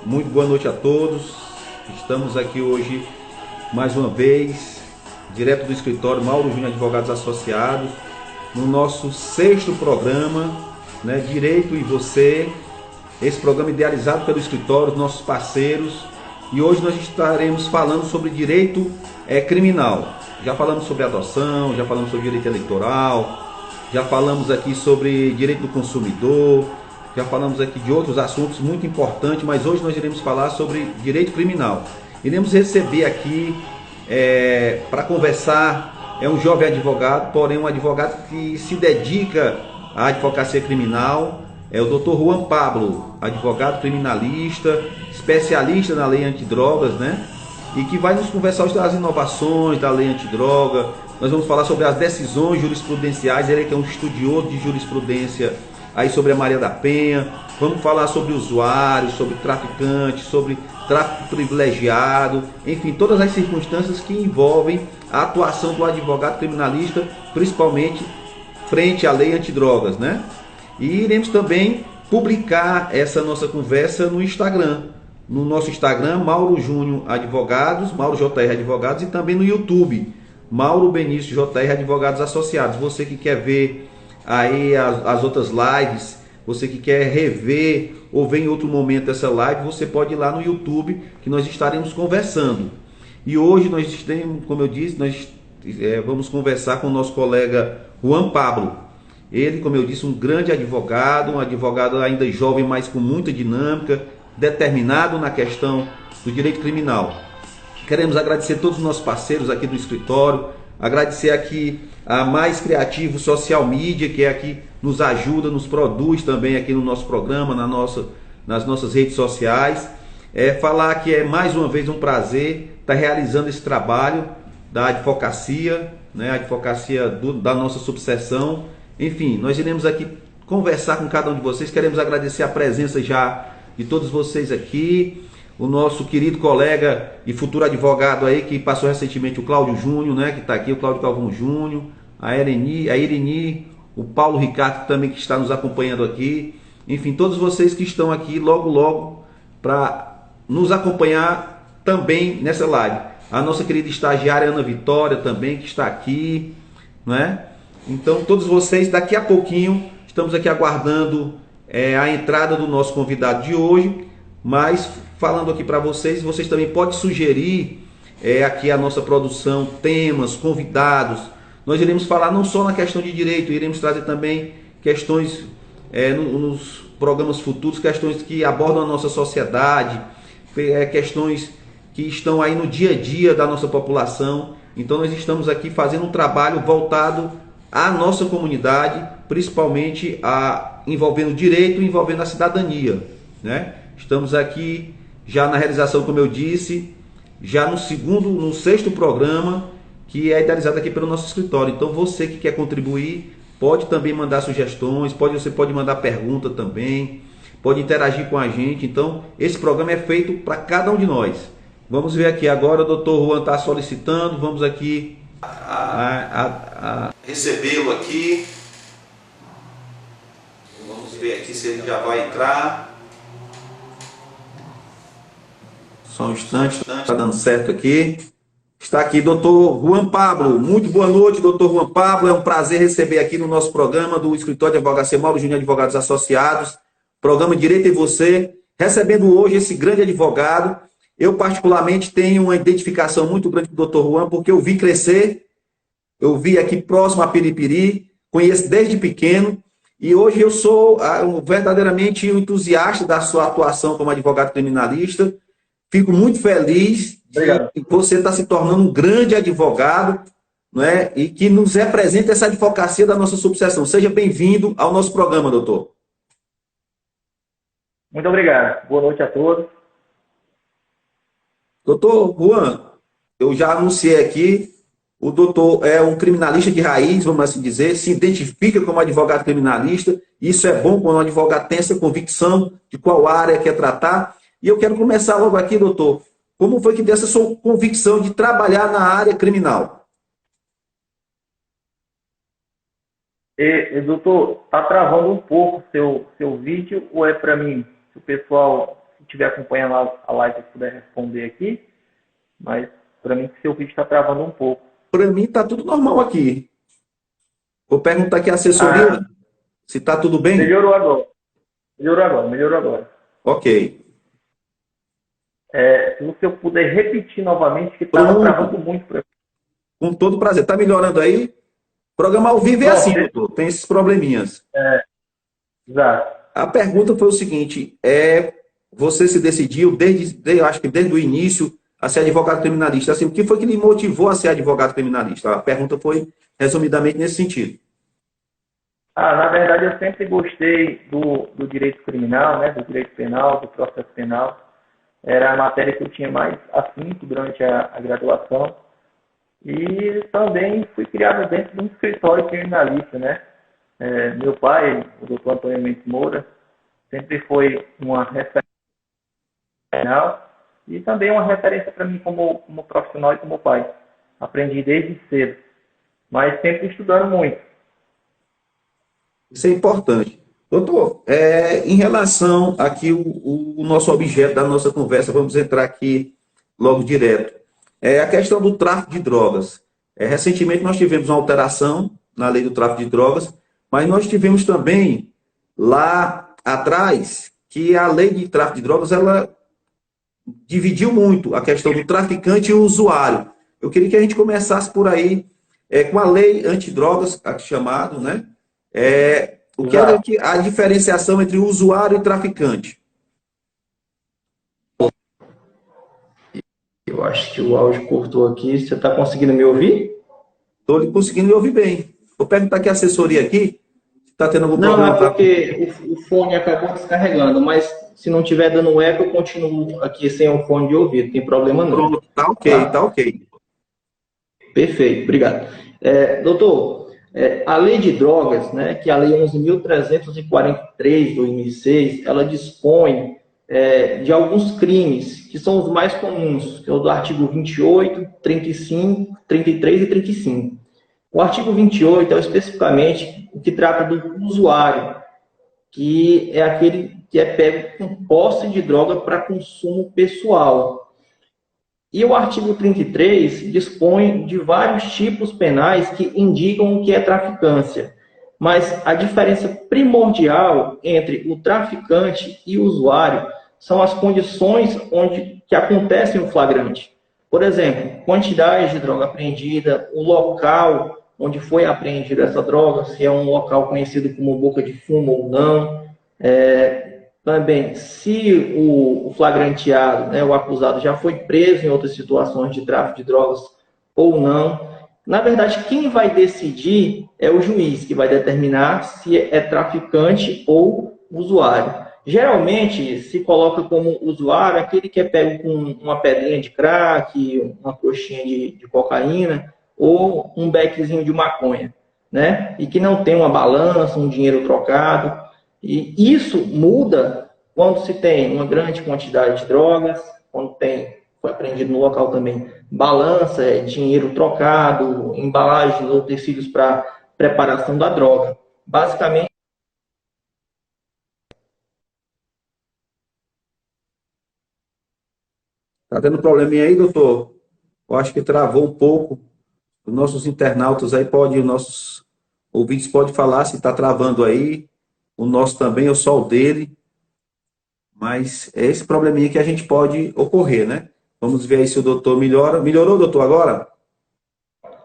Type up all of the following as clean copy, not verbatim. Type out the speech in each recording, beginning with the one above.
Muito boa noite a todos. Estamos aqui hoje mais uma vez, direto do escritório Mauro Júnior Advogados Associados, no nosso sexto programa, né, Direito e Você. Esse programa idealizado pelo escritório, nossos parceiros. E hoje nós estaremos falando sobre direito criminal. Já falamos sobre adoção, já falamos sobre direito eleitoral, já falamos aqui sobre direito do consumidor, já falamos aqui de outros assuntos muito importantes, mas hoje nós iremos falar sobre direito criminal. Iremos receber aqui para conversar um jovem advogado, porém um advogado que se dedica à advocacia criminal. É o Dr. Juan Pablo, advogado criminalista, especialista na lei antidrogas, né? E que vai nos conversar sobre as inovações da lei antidroga. Nós vamos falar sobre as decisões jurisprudenciais. Ele que é um estudioso de jurisprudência aí sobre a Maria da Penha. Vamos falar sobre usuários, sobre traficantes, sobre tráfico privilegiado, enfim, todas as circunstâncias que envolvem a atuação do advogado criminalista, principalmente frente à lei antidrogas, né? E iremos também publicar essa nossa conversa no Instagram. No nosso Instagram, Mauro Júnior Advogados, Mauro JR Advogados, e também no YouTube, Mauro Benício JR Advogados Associados. Você que quer ver aí as outras lives, você que quer rever ou ver em outro momento essa live, você pode ir lá no YouTube que nós estaremos conversando. E hoje nós temos, como eu disse, nós vamos conversar com o nosso colega Juan Pablo. Ele, como eu disse, um grande advogado, um advogado ainda jovem, mas com muita dinâmica, determinado na questão do direito criminal. Queremos agradecer a todos os nossos parceiros aqui do escritório, agradecer aqui a Mais Criativo Social Media, que é aqui nos ajuda, nos produz também aqui no nosso programa, nas nossas redes sociais. Falar que é mais uma vez um prazer estar realizando esse trabalho da advocacia, né, a advocacia da nossa subseção. Enfim, nós iremos aqui conversar com cada um de vocês. Queremos agradecer a presença já de todos vocês aqui. O nosso querido colega e futuro advogado aí, que passou recentemente, o Cláudio Júnior, né, que está aqui, o Cláudio Calvão Júnior, a Irini, o Paulo Ricardo também, que está nos acompanhando aqui. Enfim, todos vocês que estão aqui logo para nos acompanhar também nessa live. A nossa querida estagiária Ana Vitória também, que está aqui, não é? Então, todos vocês, daqui a pouquinho, estamos aqui aguardando a entrada do nosso convidado de hoje, mas falando aqui para vocês, vocês também podem sugerir aqui a nossa produção, temas, convidados. Nós iremos falar não só na questão de direito, iremos trazer também questões nos programas futuros, questões que abordam a nossa sociedade, questões que estão aí no dia a dia da nossa população. Então nós estamos aqui fazendo um trabalho voltado à nossa comunidade, principalmente envolvendo direito, envolvendo a cidadania, né? Estamos aqui já na realização, como eu disse, já no sexto programa, que é idealizado aqui pelo nosso escritório. Então você que quer contribuir, pode também mandar sugestões, você pode mandar pergunta também, pode interagir com a gente. Então esse programa é feito para cada um de nós. Vamos ver aqui agora, o doutor Juan está solicitando, vamos aqui recebê-lo aqui. Vamos ver aqui se ele já vai entrar. Só um instante, está dando certo aqui. Está aqui doutor Juan Pablo. Muito boa noite, doutor Juan Pablo. É um prazer receber aqui no nosso programa do Escritório de Advocacia Mauro Júnior Advogados Associados, programa Direito e Você, recebendo hoje esse grande advogado. Eu, particularmente, tenho uma identificação muito grande com o doutor Juan, porque eu vi crescer, eu vi aqui próximo a Piripiri, conheço desde pequeno, e hoje eu sou verdadeiramente um entusiasta da sua atuação como advogado criminalista. Fico muito feliz de você estar se tornando um grande advogado, não é? E que nos representa essa advocacia da nossa subseção. Seja bem-vindo ao nosso programa, doutor. Muito obrigado. Boa noite a todos. Doutor Juan, eu já anunciei aqui, o doutor é um criminalista de raiz, vamos assim dizer, se identifica como advogado criminalista. Isso é bom quando o advogado tem essa convicção de qual área quer tratar. E eu quero começar logo aqui, doutor. Como foi que deu essa sua convicção de trabalhar na área criminal? Doutor, está travando um pouco seu vídeo ou é para mim? Se o pessoal se estiver acompanhando a live, eu puder responder aqui. Mas, para mim, seu vídeo está travando um pouco. Para mim está tudo normal aqui. Vou perguntar aqui à assessoria Ah, se está tudo bem. melhorou agora. Melhorou agora. Ok. Se você puder repetir novamente, que estava Pronto. travando muito para mim. Com todo prazer. Está melhorando aí? Programa ao vivo é assim, Pronto, doutor. Tem esses probleminhas. exato. A pergunta foi o seguinte: você se decidiu eu acho que desde o início a ser advogado criminalista. Assim, o que foi que lhe motivou a ser advogado criminalista? A pergunta foi resumidamente nesse sentido. Na verdade, eu sempre gostei do direito criminal, né, do direito penal, do processo penal. Era a matéria que eu tinha mais afinco durante a graduação. E também fui criado dentro de um escritório criminalista, né? Meu pai, o doutor Antônio Mendes Moura, sempre foi uma referência penal e também uma referência para mim como profissional e como pai. Aprendi desde cedo, mas sempre estudando muito. Isso é importante. Doutor, em relação aqui o nosso objeto da nossa conversa, vamos entrar aqui logo direto. É a questão do tráfico de drogas. Recentemente nós tivemos uma alteração na lei do tráfico de drogas, mas nós tivemos também lá atrás que a lei de tráfico de drogas ela dividiu muito a questão do traficante e o usuário. Eu queria que a gente começasse por aí, com a lei antidrogas, aqui chamado, né? O que era Exato. a diferenciação entre usuário e traficante? Eu acho que o áudio cortou aqui. Você está conseguindo me ouvir? Estou conseguindo me ouvir bem. Vou perguntar aqui a assessoria aqui, se está tendo algum Não, é problema. porque o fone acabou descarregando, mas se não estiver dando eco, eu continuo aqui sem o fone de ouvido, não tem problema não. Pronto, tá ok, Tá? tá ok. Perfeito, obrigado. Doutor, a lei de drogas, né, que é a lei 11.343 de 2006, ela dispõe de alguns crimes, que são os mais comuns, que é o do artigo 28, 35, 33 e 35. O artigo 28 é especificamente o que trata do usuário, que é aquele que é pego com posse de droga para consumo pessoal. E o artigo 33 dispõe de vários tipos penais que indicam o que é traficância. Mas a diferença primordial entre o traficante e o usuário são as condições que acontece o flagrante. Por exemplo, quantidade de droga apreendida, o local onde foi apreendida essa droga, se é um local conhecido como boca de fumo ou não. Também, se o flagranteado, né, o acusado, já foi preso em outras situações de tráfico de drogas ou não. Na verdade, quem vai decidir é o juiz, que vai determinar se é traficante ou usuário. Geralmente, se coloca como usuário aquele que é pego com uma pedrinha de crack, uma coxinha de cocaína ou um beckzinho de maconha, né? E que não tem uma balança, um dinheiro trocado. E isso muda quando se tem uma grande quantidade de drogas, quando foi apreendido no local também balança, dinheiro trocado, embalagens ou tecidos para preparação da droga. Basicamente, Tá tendo probleminha aí, doutor? Eu acho que travou um pouco. Os nossos internautas aí os nossos ouvintes podem falar se está travando aí. O nosso também, é só o dele. Mas é esse probleminha que a gente pode ocorrer, né? Vamos ver aí se o doutor melhora. Melhorou, doutor, agora?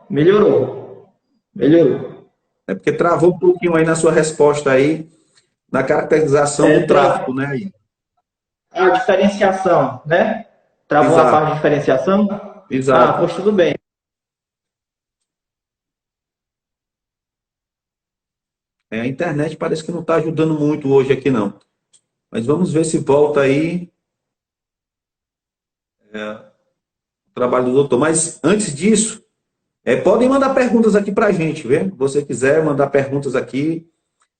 melhorou. Melhorou. É porque travou um pouquinho aí na sua resposta aí, na caracterização do tráfico, né? Aí. A diferenciação, né? Travou na Exato, parte de diferenciação? exato. Pois tudo bem. A internet parece que não está ajudando muito hoje aqui, não. Mas vamos ver se volta aí o trabalho do doutor. Mas antes disso, podem mandar perguntas aqui para a gente, viu? Se você quiser mandar perguntas aqui,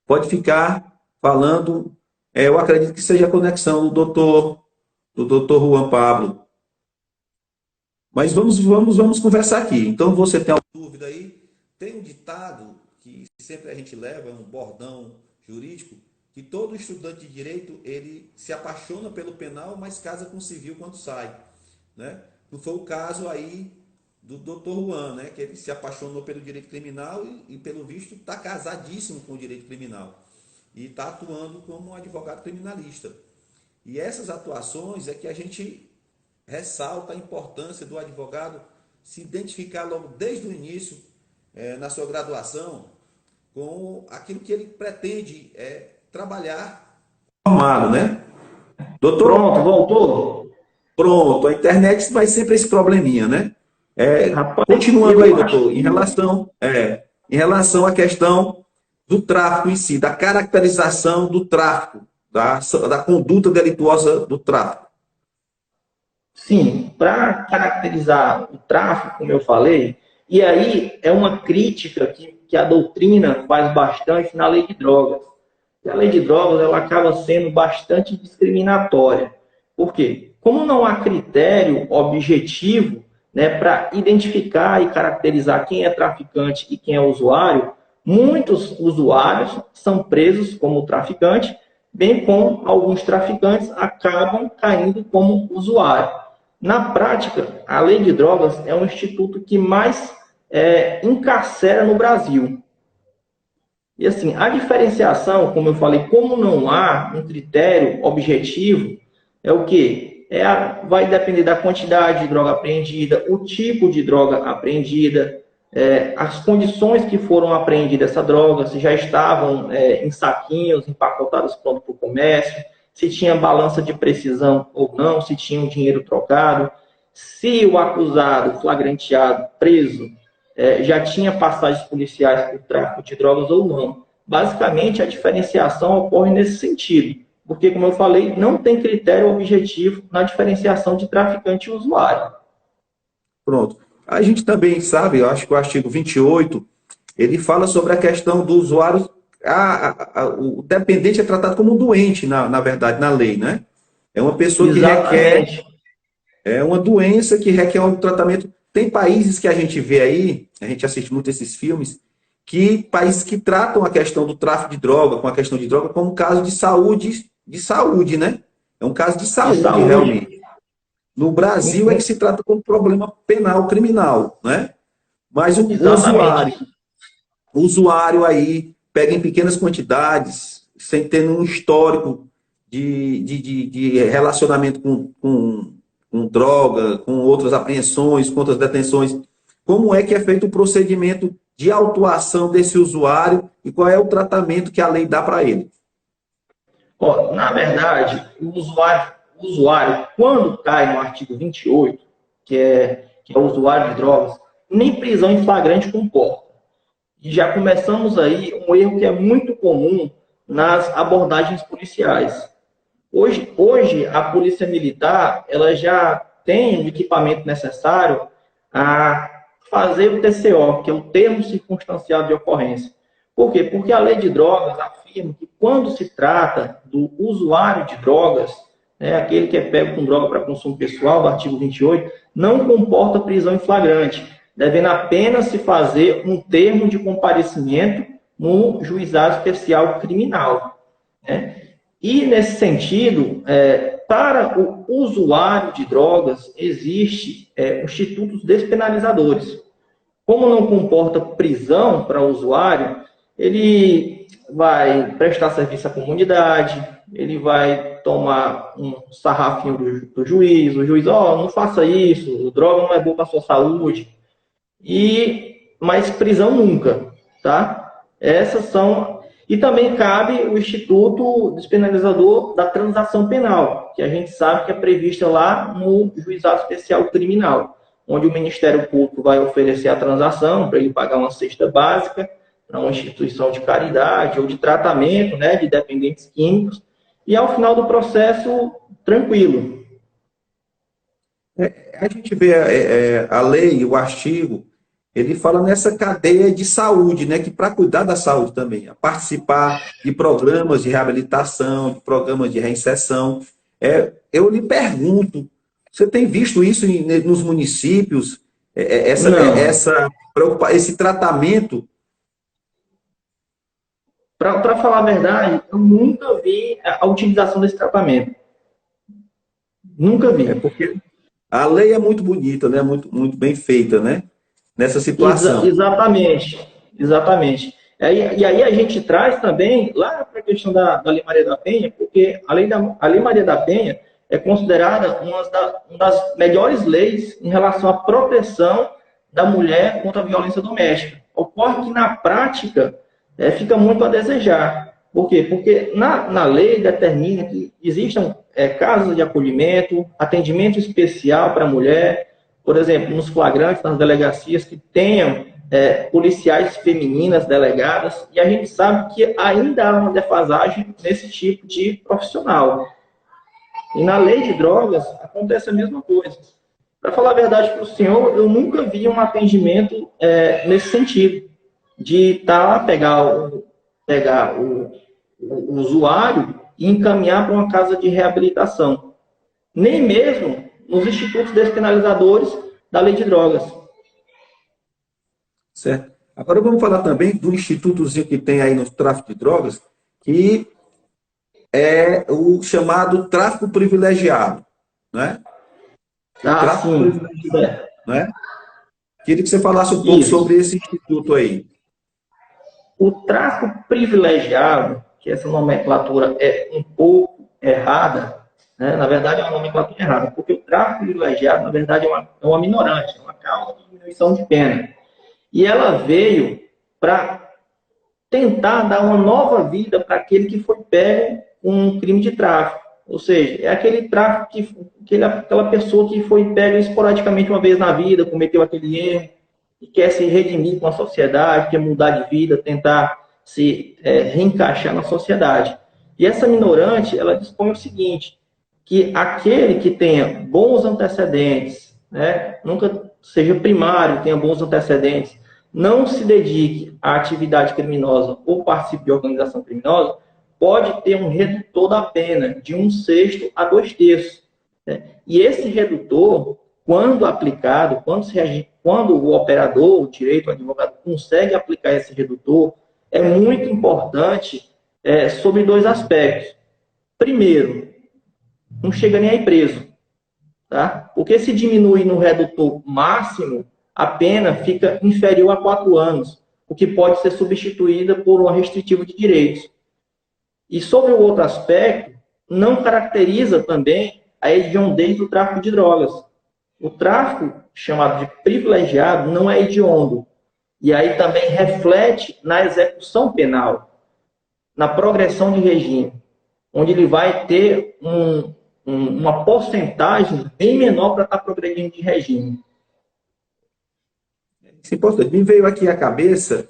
pode ficar falando. Eu acredito que seja a conexão do doutor Juan Pablo. Mas vamos conversar aqui. Então, você tem alguma dúvida aí? Tem um ditado que sempre a gente leva, um bordão jurídico, que todo estudante de direito, ele se apaixona pelo penal, mas casa com o civil quando sai, né? Não foi o caso aí do Dr. Juan, né? Que ele se apaixonou pelo direito criminal e pelo visto, está casadíssimo com o direito criminal. E está atuando como um advogado criminalista. E essas atuações é que a gente ressalta a importância do advogado se identificar logo desde o início, na sua graduação, com aquilo que ele pretende trabalhar formado, né? Doutor, Pronto, voltou? pronto, a internet vai sempre esse probleminha, né? Rapaz, Continuando eu aí, acho doutor, que em relação à questão do tráfico em si, da caracterização do tráfico, da conduta delituosa do tráfico. sim, para caracterizar o tráfico, como eu falei, e aí é uma crítica que a doutrina faz bastante na lei de drogas. E a lei de drogas ela acaba sendo bastante discriminatória. Por quê? Como não há critério objetivo, né, para identificar e caracterizar quem é traficante e quem é usuário, muitos usuários são presos como traficante, bem como alguns traficantes acabam caindo como usuário. Na prática, a lei de drogas é um instituto que mais encarcera no Brasil. E assim, a diferenciação, como eu falei, como não há um critério objetivo, é o quê? Vai depender da quantidade de droga apreendida, o tipo de droga apreendida, as condições que foram apreendidas essa droga, se já estavam em saquinhos, empacotados pronto para o comércio, se tinha balança de precisão ou não, se tinha um dinheiro trocado, se o acusado, flagranteado, preso, já tinha passagens policiais por tráfico de drogas ou não. Basicamente, a diferenciação ocorre nesse sentido, porque, como eu falei, não tem critério objetivo na diferenciação de traficante e usuário. Pronto. A gente também sabe, eu acho que o artigo 28, ele fala sobre a questão do usuário, o dependente é tratado como um doente, na verdade, na lei, né? É uma pessoa que requer, Exatamente. é uma doença que requer um tratamento. Tem países que a gente vê aí, a gente assiste muito esses filmes, que países que tratam a questão do tráfico de droga, com a questão de droga, como um caso de saúde, né? É um caso de De saúde, saúde. realmente. No Brasil é que se trata como problema penal, criminal, né? Mas Exatamente. o usuário aí pega em pequenas quantidades, sem ter um histórico de relacionamento com droga, com outras apreensões, com outras detenções. Como é que é feito o procedimento de autuação desse usuário e qual é o tratamento que a lei dá para ele? Ó, na verdade, o usuário, quando cai no artigo 28, que é o usuário de drogas, nem prisão em flagrante comporta. E já começamos aí um erro que é muito comum nas abordagens policiais. Hoje a polícia militar ela já tem o equipamento necessário a fazer o TCO, que é o termo circunstanciado de ocorrência. Por quê? Porque a lei de drogas afirma que quando se trata do usuário de drogas, aquele que é pego com droga para consumo pessoal, do artigo 28, não comporta prisão em flagrante, devendo apenas se fazer um termo de comparecimento no juizado especial criminal, né? E, nesse sentido, para o usuário de drogas, existe institutos despenalizadores. Como não comporta prisão para o usuário, ele vai prestar serviço à comunidade, ele vai tomar um sarrafinho do juiz, o juiz, não faça isso, droga não é boa para a sua saúde, mas prisão nunca, tá? Essas são. E também cabe o Instituto Despenalizador da Transação Penal, que a gente sabe que é prevista lá no Juizado Especial Criminal, onde o Ministério Público vai oferecer a transação para ele pagar uma cesta básica para uma instituição de caridade ou de tratamento, né, de dependentes químicos, e ao final do processo, tranquilo. A gente vê a lei, o artigo, ele fala nessa cadeia de saúde, né? Que para cuidar da saúde também, a participar de programas de reabilitação, de programas de reinserção. Eu lhe pergunto, você tem visto isso nos municípios, Não. esse tratamento? Para falar a verdade, eu nunca vi a utilização desse tratamento. Nunca vi. É porque a lei é muito bonita, né? Muito, muito bem feita, né? Nessa situação. Exatamente, exatamente. E aí a gente traz também lá para a questão da Lei Maria da Penha, porque a Lei Maria da Penha é considerada uma das melhores leis em relação à proteção da mulher contra a violência doméstica. Ocorre que na prática fica muito a desejar. Por quê? Porque na lei determina que existam casas de acolhimento, atendimento especial para a mulher, por exemplo, nos flagrantes, nas delegacias, que tenham policiais femininas delegadas, e a gente sabe que ainda há uma defasagem nesse tipo de profissional. E na lei de drogas acontece a mesma coisa. Para falar a verdade para o senhor, eu nunca vi um atendimento nesse sentido, de pegar o usuário e encaminhar para uma casa de reabilitação. Nem mesmo nos institutos despenalizadores da lei de drogas. Certo? Agora vamos falar também do institutozinho que tem aí no tráfico de drogas, que é o chamado tráfico privilegiado, né? Tráfico Sim. privilegiado, né? Queria que você falasse um pouco Isso. sobre esse instituto aí. O tráfico privilegiado, que essa nomenclatura é um pouco errada, né? Na verdade é uma nomenclatura errada, porque o tráfico privilegiado, na verdade, é uma minorante, é uma causa de diminuição de pena. E ela veio para tentar dar uma nova vida para aquele que foi pego com um crime de tráfico. Ou seja, é aquele tráfico aquela pessoa que foi pega esporadicamente uma vez na vida, cometeu aquele erro, e quer se redimir com a sociedade, quer mudar de vida, tentar se reencaixar na sociedade. E essa minorante, ela dispõe o seguinte, que aquele que tenha bons antecedentes, né, nunca seja primário, tenha bons antecedentes, não se dedique à atividade criminosa ou participe de organização criminosa, pode ter um redutor da pena de 1/6 a 2/3. Né? E esse redutor, quando aplicado, quando o operador, o direito, o advogado, consegue aplicar esse redutor, é muito importante sobre 2 aspectos. Primeiro, não chega nem aí preso. Tá? Porque se diminui no redutor máximo, a pena fica inferior a 4 anos, o que pode ser substituída por uma restritiva de direitos. E sobre o outro aspecto, não caracteriza também a hediondez do tráfico de drogas. O tráfico, chamado de privilegiado, não é hediondo. E aí também reflete na execução penal, na progressão de regime, onde ele vai ter uma porcentagem bem menor para estar progredindo de regime. Isso é importante. Me veio aqui à cabeça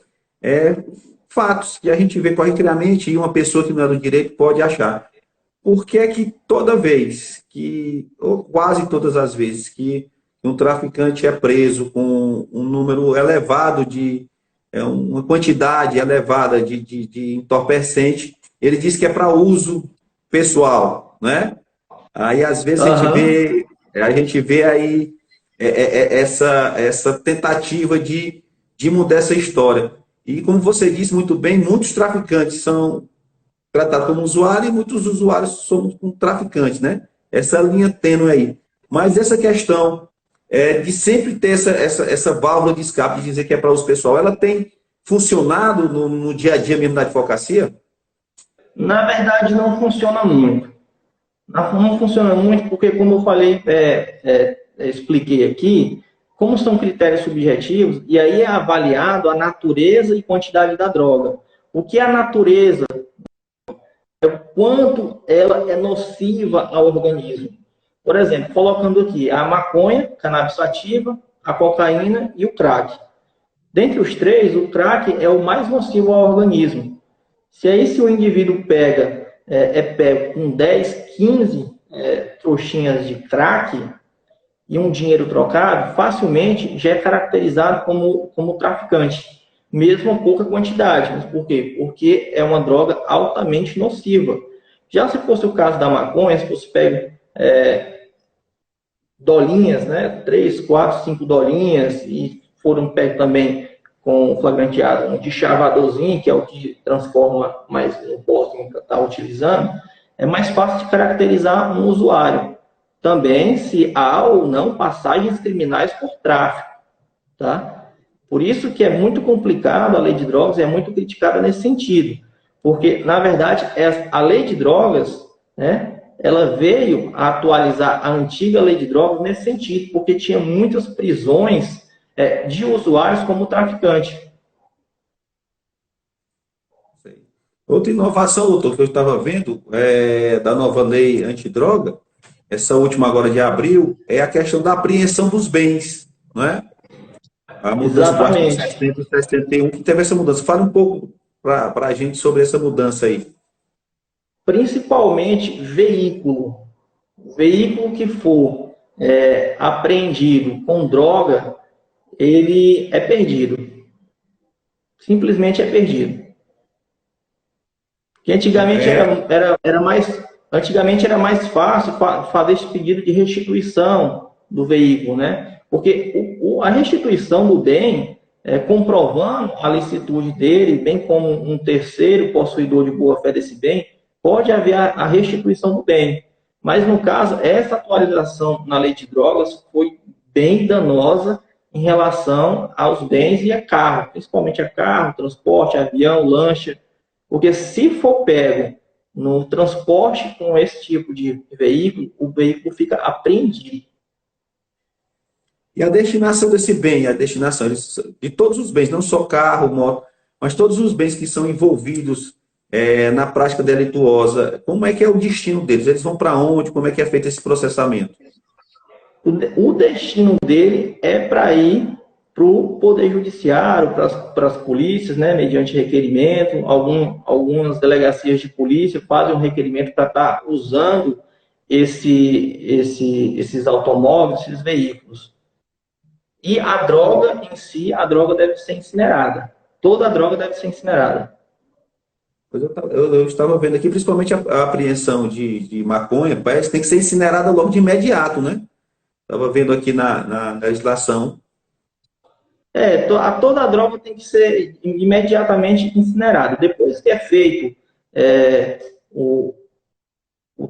fatos que a gente vê corriqueiramente e uma pessoa que não é do direito pode achar. Por que é que toda vez ou quase todas as vezes, que um traficante é preso com um número elevado uma quantidade elevada de entorpecente, ele diz que é para uso pessoal, né? Aí, às vezes, a gente vê aí essa tentativa de mudar essa história. E, como você disse muito bem, muitos traficantes são tratados como usuários e muitos usuários são como traficantes, né? Essa linha tênue aí. Mas essa questão de sempre ter essa válvula de escape, de dizer que é para uso pessoal, ela tem funcionado no dia a dia mesmo da advocacia? Na verdade, não funciona muito. Não funciona muito porque, como eu falei, expliquei aqui, como são critérios subjetivos, e aí é avaliado a natureza e quantidade da droga. O que é a natureza? É o quanto ela é nociva ao organismo. Por exemplo, colocando aqui a maconha, cannabis sativa, a cocaína e o crack. Dentre os três, o crack é o mais nocivo ao organismo. Se o indivíduo pega com 10, 15 trouxinhas de crack e um dinheiro trocado, facilmente já é caracterizado como traficante, mesmo a pouca quantidade. Mas por quê? Porque é uma droga altamente nociva. Já se fosse o caso da maconha, se você pega dolinhas, né, 3, 4, 5 dolinhas, e foram pegos também com o flagranteado um deschavadorzinho, que é o que transforma, mas não posso estar utilizando, é mais fácil de caracterizar um usuário. Também se há ou não passagens criminais por tráfico, tá? Por isso que é muito complicado a lei de drogas, é muito criticada nesse sentido, porque, na verdade, a lei de drogas, né, ela veio a atualizar a antiga lei de drogas nesse sentido, porque tinha muitas prisões de usuários como traficante. Outra inovação, doutor, que eu estava vendo da nova lei antidroga, essa última agora de abril, é a questão da apreensão dos bens, não é? A mudança do artigo Exatamente. 661, que teve essa mudança. Fala um pouco para a gente sobre essa mudança aí. Principalmente veículo. Veículo que for apreendido com droga, ele é perdido. Simplesmente é perdido. Que antigamente antigamente era mais fácil fazer esse pedido de restituição do veículo, né? Porque a restituição do bem, comprovando a licitude dele, bem como um terceiro possuidor de boa-fé desse bem, pode haver a restituição do bem. Mas, no caso, essa atualização na lei de drogas foi bem danosa em relação aos bens e a carro, principalmente a carro, transporte, avião, lancha. Porque se for pego no transporte com esse tipo de veículo, o veículo fica apreendido. E a destinação desse bem, a destinação de todos os bens, não só carro, moto, mas todos os bens que são envolvidos na prática delituosa, como é que é o destino deles? Eles vão para onde? Como é que é feito esse processamento? O destino dele é para ir para o Poder Judiciário, para as polícias, né, mediante requerimento. Algumas delegacias de polícia fazem um requerimento para estar usando esses automóveis, esses veículos. E a droga em si, a droga deve ser incinerada. Toda a droga deve ser incinerada. Pois eu estava vendo aqui, principalmente a apreensão de maconha, parece que tem que ser incinerada logo de imediato, né? Estava vendo aqui na legislação. Toda a droga tem que ser imediatamente incinerada. Depois que é feito o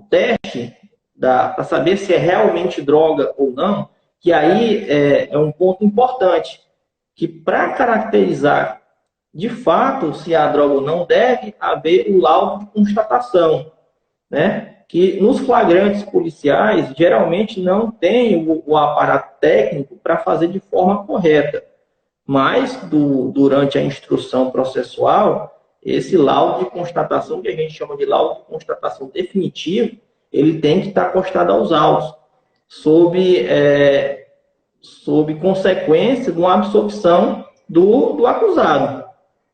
teste para saber se é realmente droga ou não, que aí é um ponto importante, que para caracterizar de fato se há droga ou não, deve haver o laudo de constatação, né? Que nos flagrantes policiais, geralmente não tem o aparato técnico para fazer de forma correta. Mas, durante a instrução processual, esse laudo de constatação, que a gente chama de laudo de constatação definitivo, ele tem que estar acostado aos autos, sob consequência de uma absorção do acusado.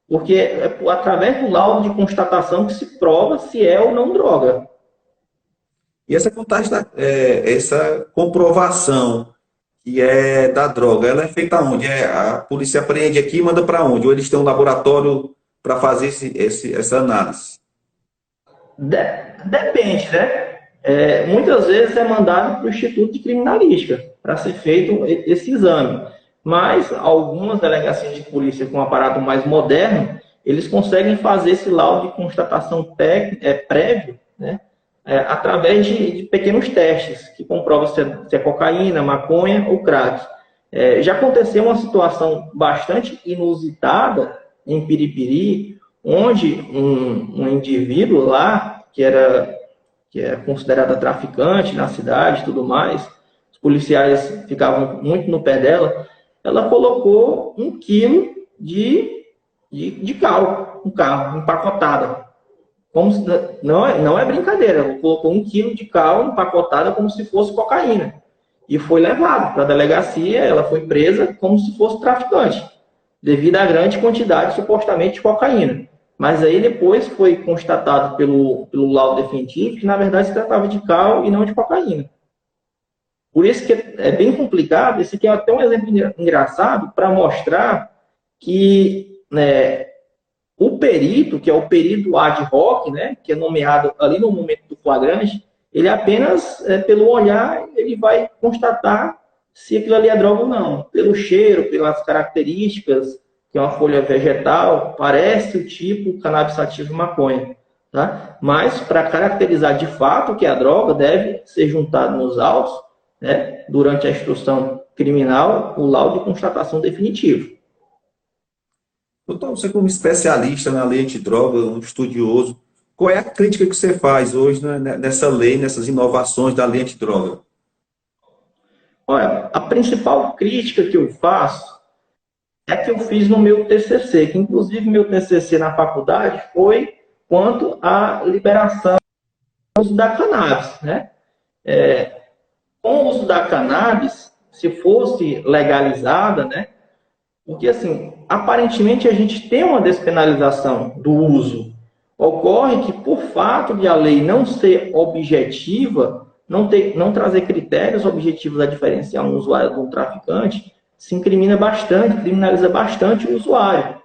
Porque é através do laudo de constatação que se prova se é ou não droga. E essa comprovação que é da droga, ela é feita onde? A polícia apreende aqui e manda para onde? Ou eles têm um laboratório para fazer essa análise? Depende, né? Muitas vezes é mandado para o Instituto de Criminalística para ser feito esse exame. Mas algumas delegacias de polícia com um aparato mais moderno, eles conseguem fazer esse laudo de constatação prévio, né? Através de pequenos testes, que comprovam se é cocaína, maconha ou crack. Já aconteceu uma situação bastante inusitada em Piripiri, onde um indivíduo lá, que é considerada traficante na cidade e tudo mais, os policiais ficavam muito no pé dela, ela colocou 1 quilo de cal, um carro, empacotada. Não é brincadeira, ela colocou 1 quilo de cal empacotada como se fosse cocaína. E foi levado para a delegacia, ela foi presa como se fosse traficante, devido à grande quantidade, supostamente, de cocaína. Mas aí depois foi constatado pelo laudo definitivo que, na verdade, se tratava de cal e não de cocaína. Por isso que é bem complicado. Esse aqui é até um exemplo engraçado para mostrar que, né, o perito, que é o perito ad hoc, né, que é nomeado ali no momento do flagrante, ele apenas, pelo olhar, ele vai constatar se aquilo ali é droga ou não. Pelo cheiro, pelas características que é uma folha vegetal, parece o tipo cannabis sativa maconha. Tá? Mas, para caracterizar de fato que a droga deve ser juntado nos autos, né, durante a instrução criminal, o laudo de constatação definitivo. Doutor, você como especialista na lei antidroga, um estudioso, qual é a crítica que você faz hoje, né, nessa lei, nessas inovações da lei antidroga? Olha, a principal crítica que eu faço é a que eu fiz no meu TCC, que inclusive meu TCC na faculdade foi quanto à liberação do uso da cannabis, né? Com o uso da cannabis, se fosse legalizada, né? Porque, assim, aparentemente a gente tem uma despenalização do uso. Ocorre que, por fato de a lei não ser objetiva, não trazer critérios objetivos a diferenciar um usuário de um traficante, se incrimina bastante, criminaliza bastante o usuário.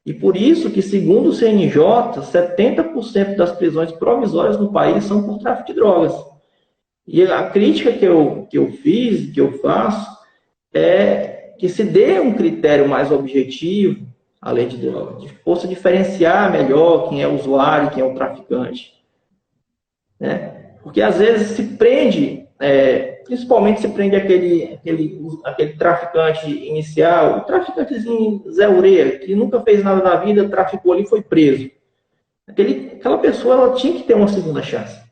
E por isso que, segundo o CNJ, 70% das prisões provisórias no país são por tráfico de drogas. E a crítica que eu fiz, que eu faço, é que se dê um critério mais objetivo à lei de drogas, que possa diferenciar melhor quem é o usuário e quem é o traficante. Né? Porque às vezes se prende, principalmente se prende aquele traficante inicial, o traficantezinho Zé Ureia, que nunca fez nada na vida, traficou ali e foi preso. Aquela pessoa ela tinha que ter uma segunda chance.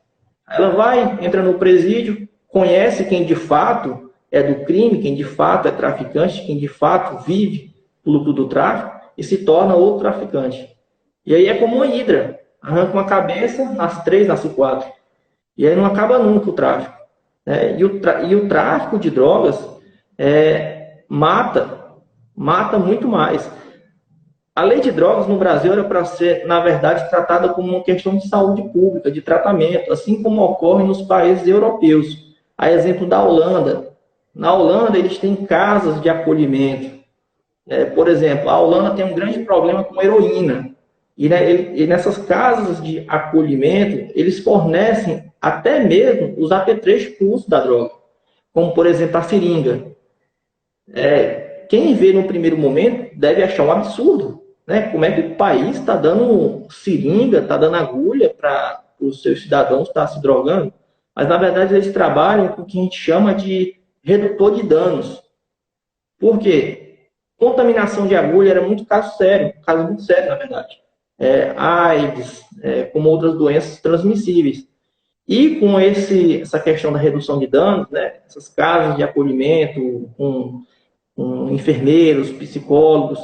Ela vai, entra no presídio, conhece quem de fato é do crime, quem de fato é traficante, quem de fato vive o lucro do tráfico e se torna outro traficante. E aí é como uma hidra. Arranca uma cabeça, nasce 3, nasce 4. E aí não acaba nunca o tráfico. Né? E o tráfico de drogas mata muito mais. A lei de drogas no Brasil era para ser, na verdade, tratada como uma questão de saúde pública, de tratamento, assim como ocorre nos países europeus. A exemplo da Holanda. Na Holanda, eles têm casas de acolhimento. Por exemplo, a Holanda tem um grande problema com heroína. E nessas casas de acolhimento, eles fornecem até mesmo os apetrechos para o uso da droga, como, por exemplo, a seringa. Quem vê no primeiro momento deve achar um absurdo. Né? Como é que o país está dando seringa, está dando agulha para os seus cidadãos estar se drogando? Mas, na verdade, eles trabalham com o que a gente chama de redutor de danos. Por quê? Contaminação de agulha era muito caso muito sério, na verdade. AIDS, como outras doenças transmissíveis. E com essa questão da redução de danos, né, essas casas de acolhimento, com enfermeiros, psicólogos,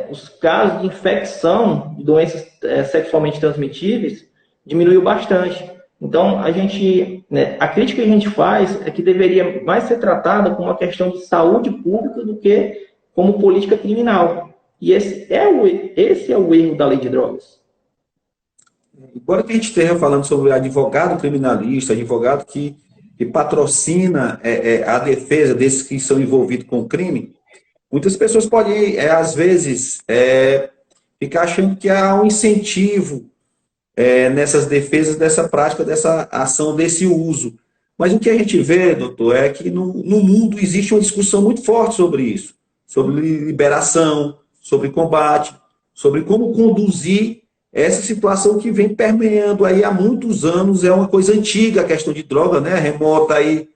os casos de infecção de doenças sexualmente transmitíveis diminuiu bastante. Então, a crítica que a gente faz é que deveria mais ser tratada como uma questão de saúde pública do que como política criminal. E esse é o erro da lei de drogas. Embora que a gente esteja falando sobre advogado criminalista, advogado que patrocina a defesa desses que são envolvidos com o crime, muitas pessoas podem, às vezes, ficar achando que há um incentivo nessas defesas, dessa prática, dessa ação, desse uso. Mas o que a gente vê, doutor, é que no mundo existe uma discussão muito forte sobre isso, sobre liberação, sobre combate, sobre como conduzir essa situação que vem permeando aí há muitos anos, é uma coisa antiga a questão de droga, né? Remota aí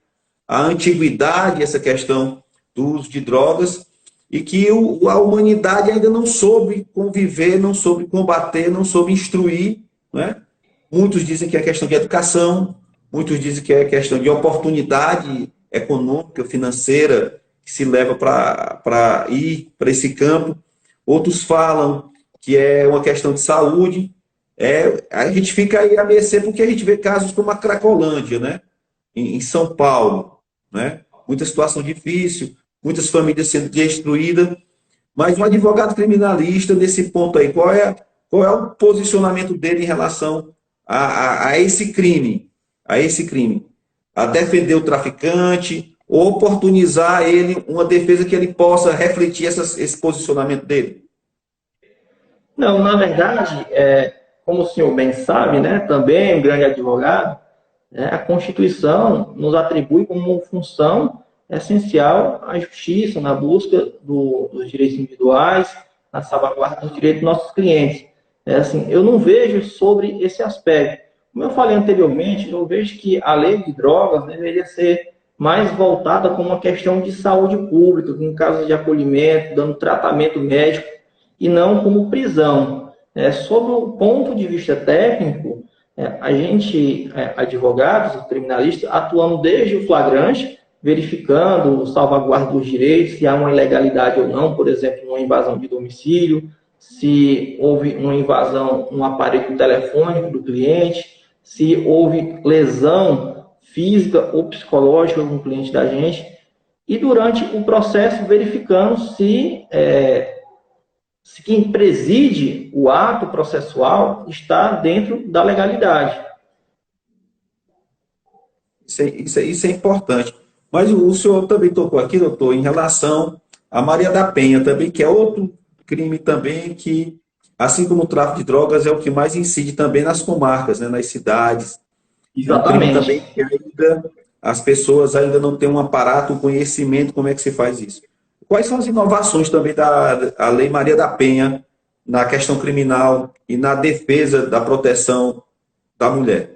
à antiguidade, essa questão do uso de drogas, e que a humanidade ainda não soube conviver, não soube combater, não soube instruir, né? Muitos dizem que é questão de educação, muitos dizem que é questão de oportunidade econômica, financeira, que se leva para ir para esse campo. Outros falam que é uma questão de saúde. A gente fica aí a mercê porque a gente vê casos como a Cracolândia, né? Em São Paulo, né? Muita situação difícil, muitas famílias sendo destruídas. Mas um advogado criminalista, nesse ponto aí, qual é o posicionamento dele em relação a esse crime? A defender o traficante, ou oportunizar ele uma defesa que ele possa refletir esse posicionamento dele? Não, na verdade, como o senhor bem sabe, né, também um grande advogado, né, a Constituição nos atribui como função essencial a justiça na busca dos direitos individuais, na salvaguarda dos direitos dos nossos clientes. Assim, eu não vejo sobre esse aspecto. Como eu falei anteriormente, eu vejo que a lei de drogas deveria ser mais voltada como uma questão de saúde pública, com casos de acolhimento, dando tratamento médico, e não como prisão. Sob o ponto de vista técnico, a gente, advogados, criminalistas, atuamos desde o flagrante, verificando salvaguarda dos direitos, se há uma ilegalidade ou não, por exemplo, uma invasão de domicílio, se houve uma invasão no aparelho telefônico do cliente, se houve lesão física ou psicológica com o cliente da gente, e durante o processo verificando se quem preside o ato processual está dentro da legalidade. Isso é importante. Mas o senhor também tocou aqui, doutor, em relação a Maria da Penha também, que é outro crime também que, assim como o tráfico de drogas, é o que mais incide também nas comarcas, né, nas cidades. Exatamente. É um crime também que ainda, as pessoas ainda não têm um aparato, um conhecimento como é que se faz isso. Quais são as inovações também da Lei Maria da Penha na questão criminal e na defesa da proteção da mulher?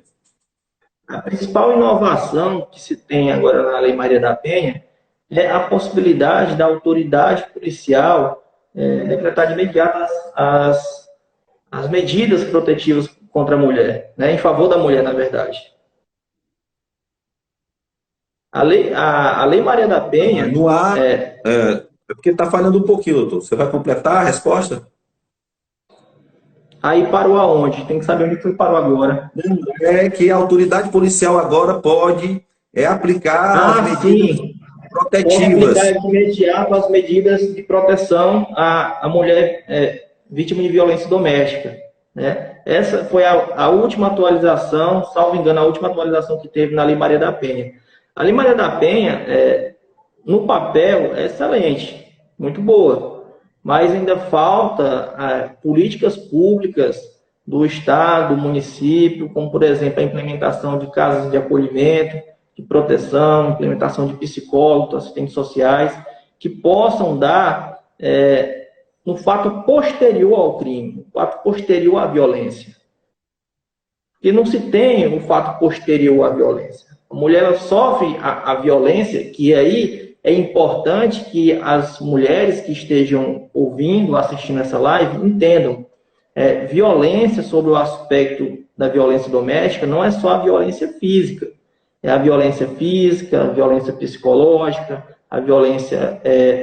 A principal inovação que se tem agora na Lei Maria da Penha é a possibilidade da autoridade policial decretar de imediato as medidas protetivas contra a mulher, né, em favor da mulher, na verdade. A Lei Maria da Penha... No ar, porque está falhando um pouquinho, doutor. Você vai completar a resposta? Aí parou aonde? Tem que saber onde foi parou agora. É que a autoridade policial agora pode aplicar as medidas protetivas. Pode aplicar de imediato as medidas de proteção à mulher vítima de violência doméstica. Né? Essa foi a última atualização, salvo engano, a última atualização que teve na Lei Maria da Penha. A Lei Maria da Penha, no papel, é excelente, muito boa. Mas ainda falta políticas públicas do Estado, do município, como, por exemplo, a implementação de casas de acolhimento, de proteção, implementação de psicólogos, assistentes sociais, que possam dar no fato posterior ao crime, no fato posterior à violência. Porque não se tem o fato posterior à violência. A mulher ela sofre a violência, que aí... É importante que as mulheres que estejam ouvindo, assistindo essa live, entendam. Violência sobre o aspecto da violência doméstica não é só a violência física. É a violência física, a violência psicológica, a violência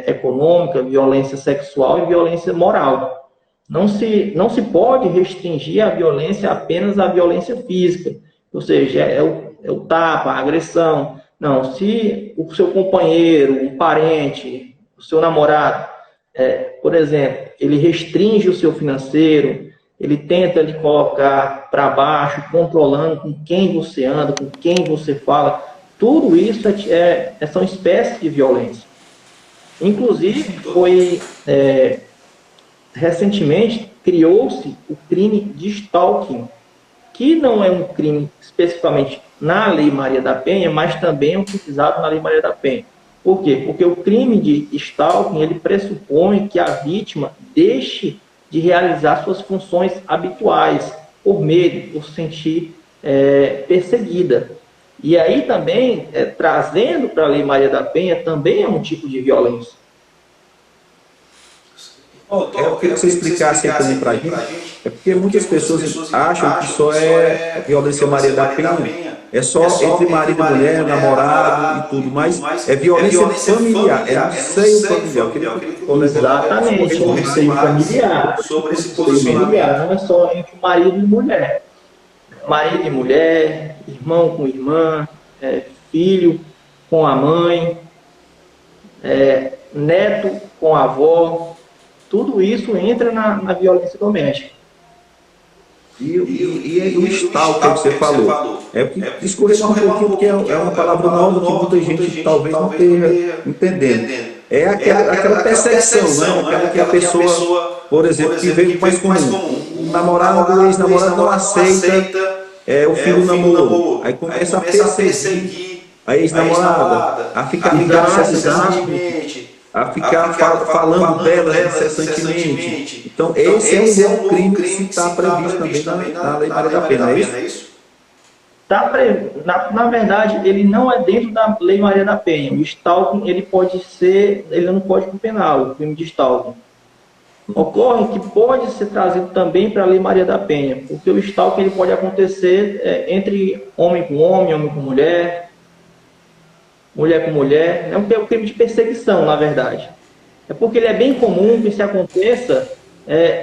econômica, a violência sexual e violência moral. Não se pode restringir a violência apenas à violência física. Ou seja, é o tapa, a agressão. Não, se o seu companheiro, um parente, o seu namorado, por exemplo, ele restringe o seu financeiro, ele tenta lhe colocar para baixo, controlando com quem você anda, com quem você fala, tudo isso são espécies de violência. Inclusive, recentemente, criou-se o crime de stalking, que não é um crime especificamente na Lei Maria da Penha, mas também é utilizado na Lei Maria da Penha. Por quê? Porque o crime de stalking, ele pressupõe que a vítima deixe de realizar suas funções habituais, por medo, por se sentir perseguida. E aí também, trazendo para a Lei Maria da Penha, também é um tipo de violência. Eu queria que você explicasse aí também para a gente, porque muitas pessoas acham que só é a violência Maria da Penha, é só entre marido e mulher, namorado e tudo, mas é violência familiar, é no seio familiar. Exatamente, é no seio familiar. Sobre esse posicionamento. Não é só entre marido e mulher. Marido e mulher, irmão com irmã, filho com a mãe, neto com a avó. Tudo isso entra na violência doméstica. E o stalker que você falou? Escorrega um pouquinho, porque é uma palavra nova que muita gente talvez não esteja entendendo. É aquela perseguição, né? Aquela que a pessoa, por exemplo, que veio mais comum. O namorado, o ex-namorado não aceita o filho do namoro. Aí começa a perseguir a ex-namorada, a ficar ligado excessivamente. a ficar falando dela incessantemente. Então, esse é um crime que está previsto também na Lei Maria da Penha, não é isso? Na verdade, ele não é dentro da Lei Maria da Penha. O stalking, ele não pode ir para o penal, o crime de stalking. Ocorre que pode ser trazido também para a Lei Maria da Penha, porque o stalking ele pode acontecer entre homem com mulher, mulher com mulher. É um crime de perseguição, na verdade. É porque ele é bem comum que isso aconteça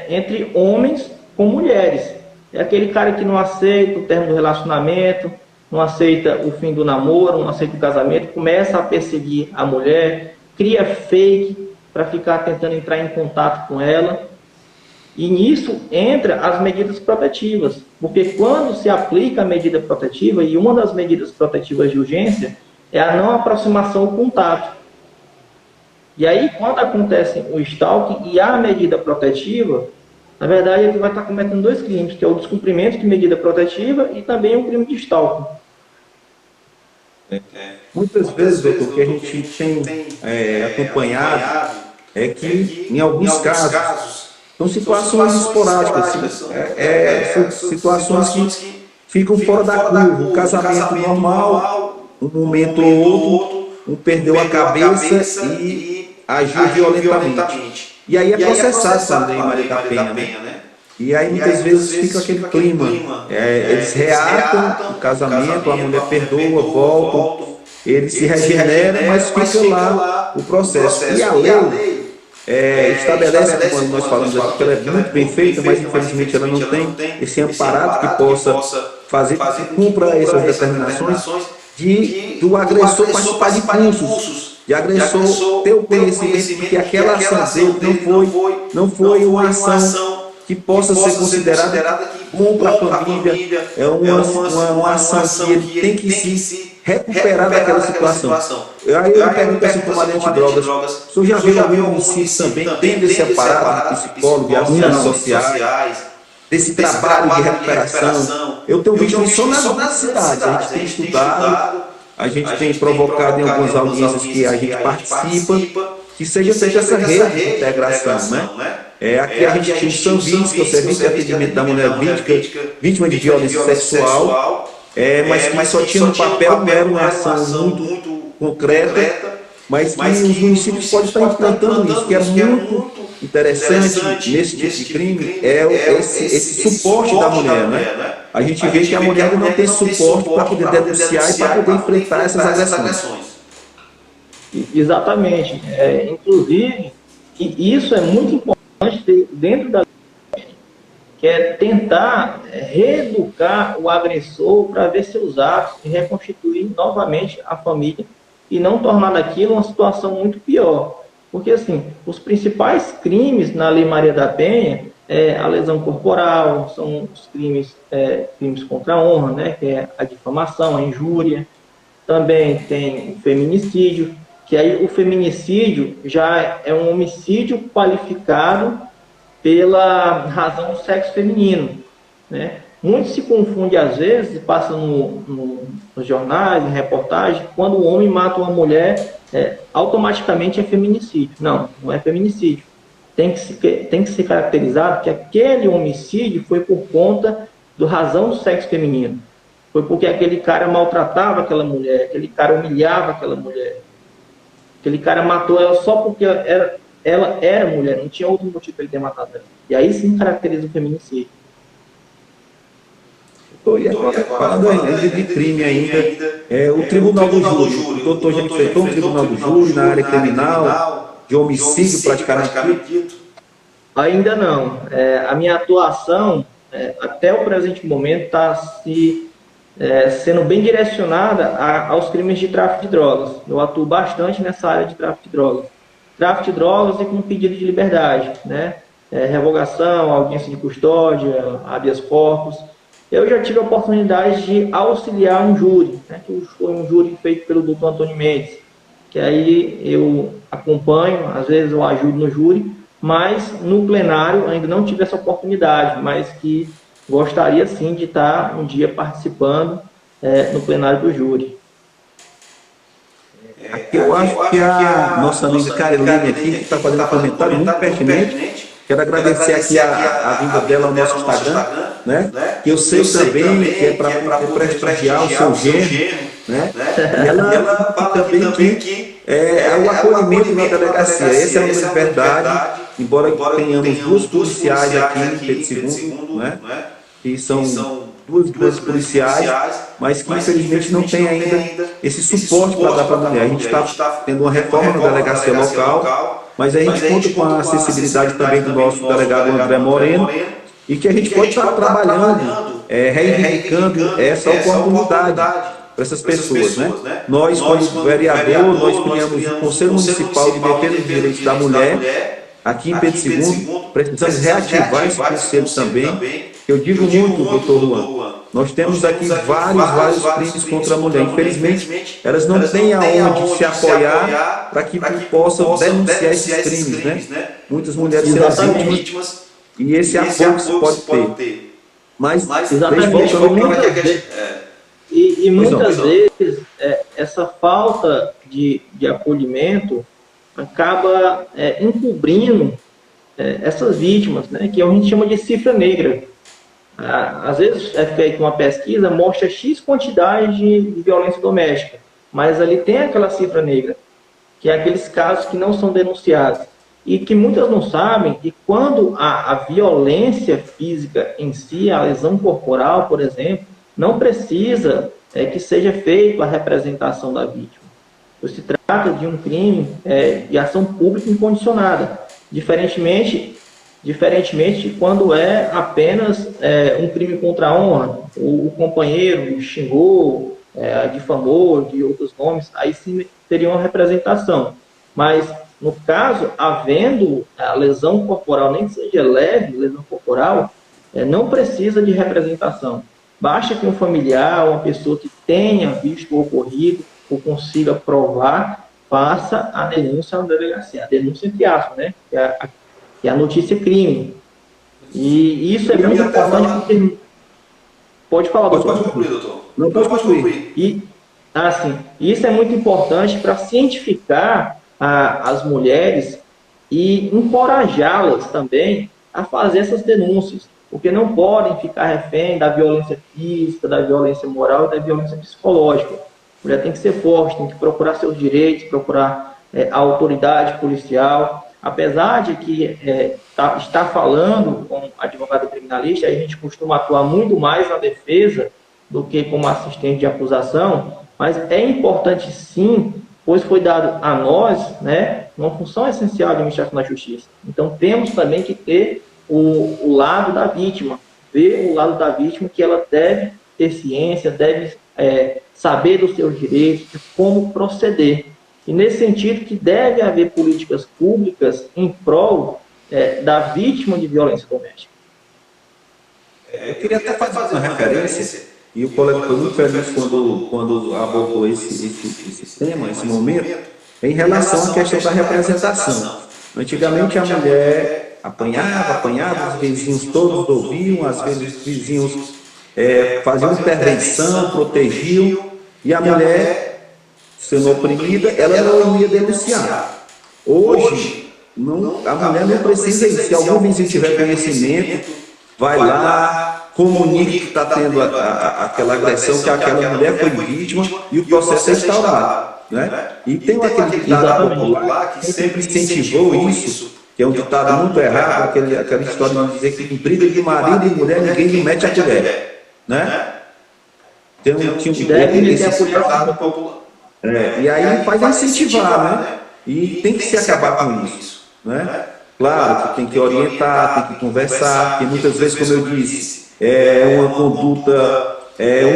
entre homens com mulheres. É aquele cara que não aceita o término do relacionamento, não aceita o fim do namoro, não aceita o casamento, começa a perseguir a mulher, cria fake para ficar tentando entrar em contato com ela. E nisso entra as medidas protetivas, porque quando se aplica a medida protetiva, e uma das medidas protetivas de urgência é a não aproximação ao contato. E aí, quando acontece o stalking e a medida protetiva, na verdade, ele vai estar cometendo dois crimes, que é o descumprimento de medida protetiva e também o crime de stalking. Muitas vezes, doutor, o que a gente tem acompanhado é que, em alguns casos, são situações esporádicas, situações que ficam fora da curva. Um casamento normal, um momento ou outro, um perdeu a cabeça e agiu violentamente. E aí é processado também a Maria da Penha, né? E aí muitas vezes fica aquele clima. Eles reatam o casamento, a mulher perdoa, volta, ele se regenera, mas fica lá o processo. E a lei estabelece, quando nós falamos aqui, que ela é muito bem feita, mas infelizmente ela não tem esse amparado que possa fazer que cumpra essas determinações do agressor participar de cursos, de agressor ter o conhecimento de que aquela ação dele não foi uma ação que possa ser considerada bom para a família, é uma ação que ele tem que se recuperar daquela situação. Aí eu pergunto assim para o Maria Antidrogas, o senhor já viu algum município também tendo esse aparato de psicólogo e ações sociais, desse trabalho de recuperação? Eu tenho visto isso só nas cidades, a gente tem estudado, a gente tem provocado em algumas audiências que a gente participa, que seja essa rede de integração, né? Aqui a gente tinha o SAMVIS, que é o Serviço de Atendimento da Mulher Vítima de Violência Sexual, mas que só tinha no papel, não era uma ação muito concreta, mas que os municípios podem estar implantando isso, que é muito interessante nesse tipo de crime, esse suporte da mulher, né? A gente vê que a mulher não tem suporte para poder denunciar e para poder enfrentar essas agressões. Exatamente. Inclusive, que isso é muito importante dentro da lei, que é tentar reeducar o agressor para ver seus atos e reconstituir novamente a família e não tornar daquilo uma situação muito pior. Porque, assim, os principais crimes na Lei Maria da Penha é a lesão corporal, são os crimes contra a honra, né, que é a difamação, a injúria. Também tem o feminicídio, que aí o feminicídio já é um homicídio qualificado pela razão do sexo feminino, né? Muito se confunde às vezes, e passa nos jornais, em reportagens, quando o homem mata uma mulher, automaticamente é feminicídio. Não é feminicídio. Tem que ser caracterizado que aquele homicídio foi por conta da razão do sexo feminino. Foi porque aquele cara maltratava aquela mulher, aquele cara humilhava aquela mulher. Aquele cara matou ela só porque ela era mulher, não tinha outro motivo para ele ter matado ela. E aí sim caracteriza o feminicídio. E agora, falando ainda de crime ainda, o Tribunal do Júri. O doutor já enfrentou o Tribunal do Júri na área criminal, de homicídio praticamente dito? Ainda não. A minha atuação, até o presente momento, está sendo bem direcionada aos crimes de tráfico de drogas. Eu atuo bastante nessa área de tráfico de drogas. Tráfico de drogas e com pedido de liberdade, né? Revogação, audiência de custódia, habeas corpus. Eu já tive a oportunidade de auxiliar um júri, né? Que foi um júri feito pelo doutor Antônio Mendes, que aí eu acompanho, às vezes eu ajudo no júri, mas no plenário ainda não tive essa oportunidade, mas que gostaria sim de estar um dia participando no plenário do júri. Eu acho que a nossa amiga Caroline aqui, que está fazendo um comentário muito pertinente, quero agradecer aqui a vinda dela ao nosso Instagram, né? Que eu sei também que é para prestigiar o seu gênero, né? E ela fala também que é o acolhimento na delegacia. Essa é uma verdade, embora tenhamos duas policiais aqui em Pedro II, né? Que são duas grandes policiais, mas que infelizmente não tem ainda esse suporte para dar para a mulher. A gente está tendo uma reforma na delegacia local, mas a gente conta com a acessibilidade também do nosso delegado André Moreno, e que a gente pode estar trabalhando, reivindicando essa oportunidade para essas pessoas, né? Nós, como vereador, nós criamos o Conselho Municipal de Defesa dos Direitos da Mulher, aqui em Pedro II, precisamos reativar esse conselho também. Eu digo muito, doutor Juan, nós temos aqui vários crimes contra a mulher. Infelizmente, elas não têm aonde se apoiar para que possam denunciar esses crimes, né? Muitas mulheres são vítimas e esse apoio que se pode ter. Mas, exatamente, muitas vezes essa falta de acolhimento acaba encobrindo essas vítimas, né, que a gente chama de cifra negra. Às vezes é feita uma pesquisa, mostra X quantidade de violência doméstica, mas ali tem aquela cifra negra, que é aqueles casos que não são denunciados. E que muitas não sabem que quando a violência física em si, a lesão corporal, por exemplo, não precisa que seja feita a representação da vítima. Se trata de um crime de ação pública incondicionada, diferentemente de quando é apenas um crime contra a honra, o companheiro xingou, difamou, de outros nomes, aí sim teria uma representação. Mas, no caso, havendo a lesão corporal, nem que seja leve, lesão corporal, não precisa de representação. Basta que um familiar, uma pessoa que tenha visto o ocorrido, ou consiga provar, faça a denúncia na delegacia. A denúncia entre aspas, né? Que é a notícia crime. E isso é muito importante porque... Pode falar, doutor. Pode concluir, doutor. Não, pode concluir. Isso é muito importante para cientificar as mulheres e encorajá-las também a fazer essas denúncias, porque não podem ficar refém da violência física, da violência moral e da violência psicológica. A mulher tem que ser forte, tem que procurar seus direitos, procurar a autoridade policial. Apesar de que está falando com advogado criminalista, a gente costuma atuar muito mais na defesa do que como assistente de acusação, mas é importante sim, pois foi dado a nós, né, uma função essencial da administração da justiça. Então temos também que ter o lado da vítima, ver o lado da vítima, que ela deve ter ciência, deve saber dos seus direitos, de como proceder. E nesse sentido que deve haver políticas públicas em prol da vítima de violência doméstica. Eu queria até fazer uma referência, e o colega foi muito feliz quando abordou esse tema, esse momento, em relação à questão da representação. Antigamente a mulher apanhava, os vizinhos todos ouviam, às vezes os vizinhos faziam intervenção, protegiam, e a mulher, sendo oprimida, ela não ia denunciar. Hoje, a mulher não precisa ir. Se algum vizinho tiver conhecimento, vai lá, comunica que está tendo aquela agressão, que aquela mulher foi vítima, e o processo é instaurado. Né? E tem aquele ditado popular que sempre incentivou isso, que é um ditado muito errado, aquela história de dizer que em briga de marido e mulher ninguém lhe mete a colher. Né? Tinha um ditado popular. E aí faz incentivar, né? E tem que se acabar com isso, né? Claro que tem que orientar, tem que conversar, porque muitas vezes, como eu disse, é uma conduta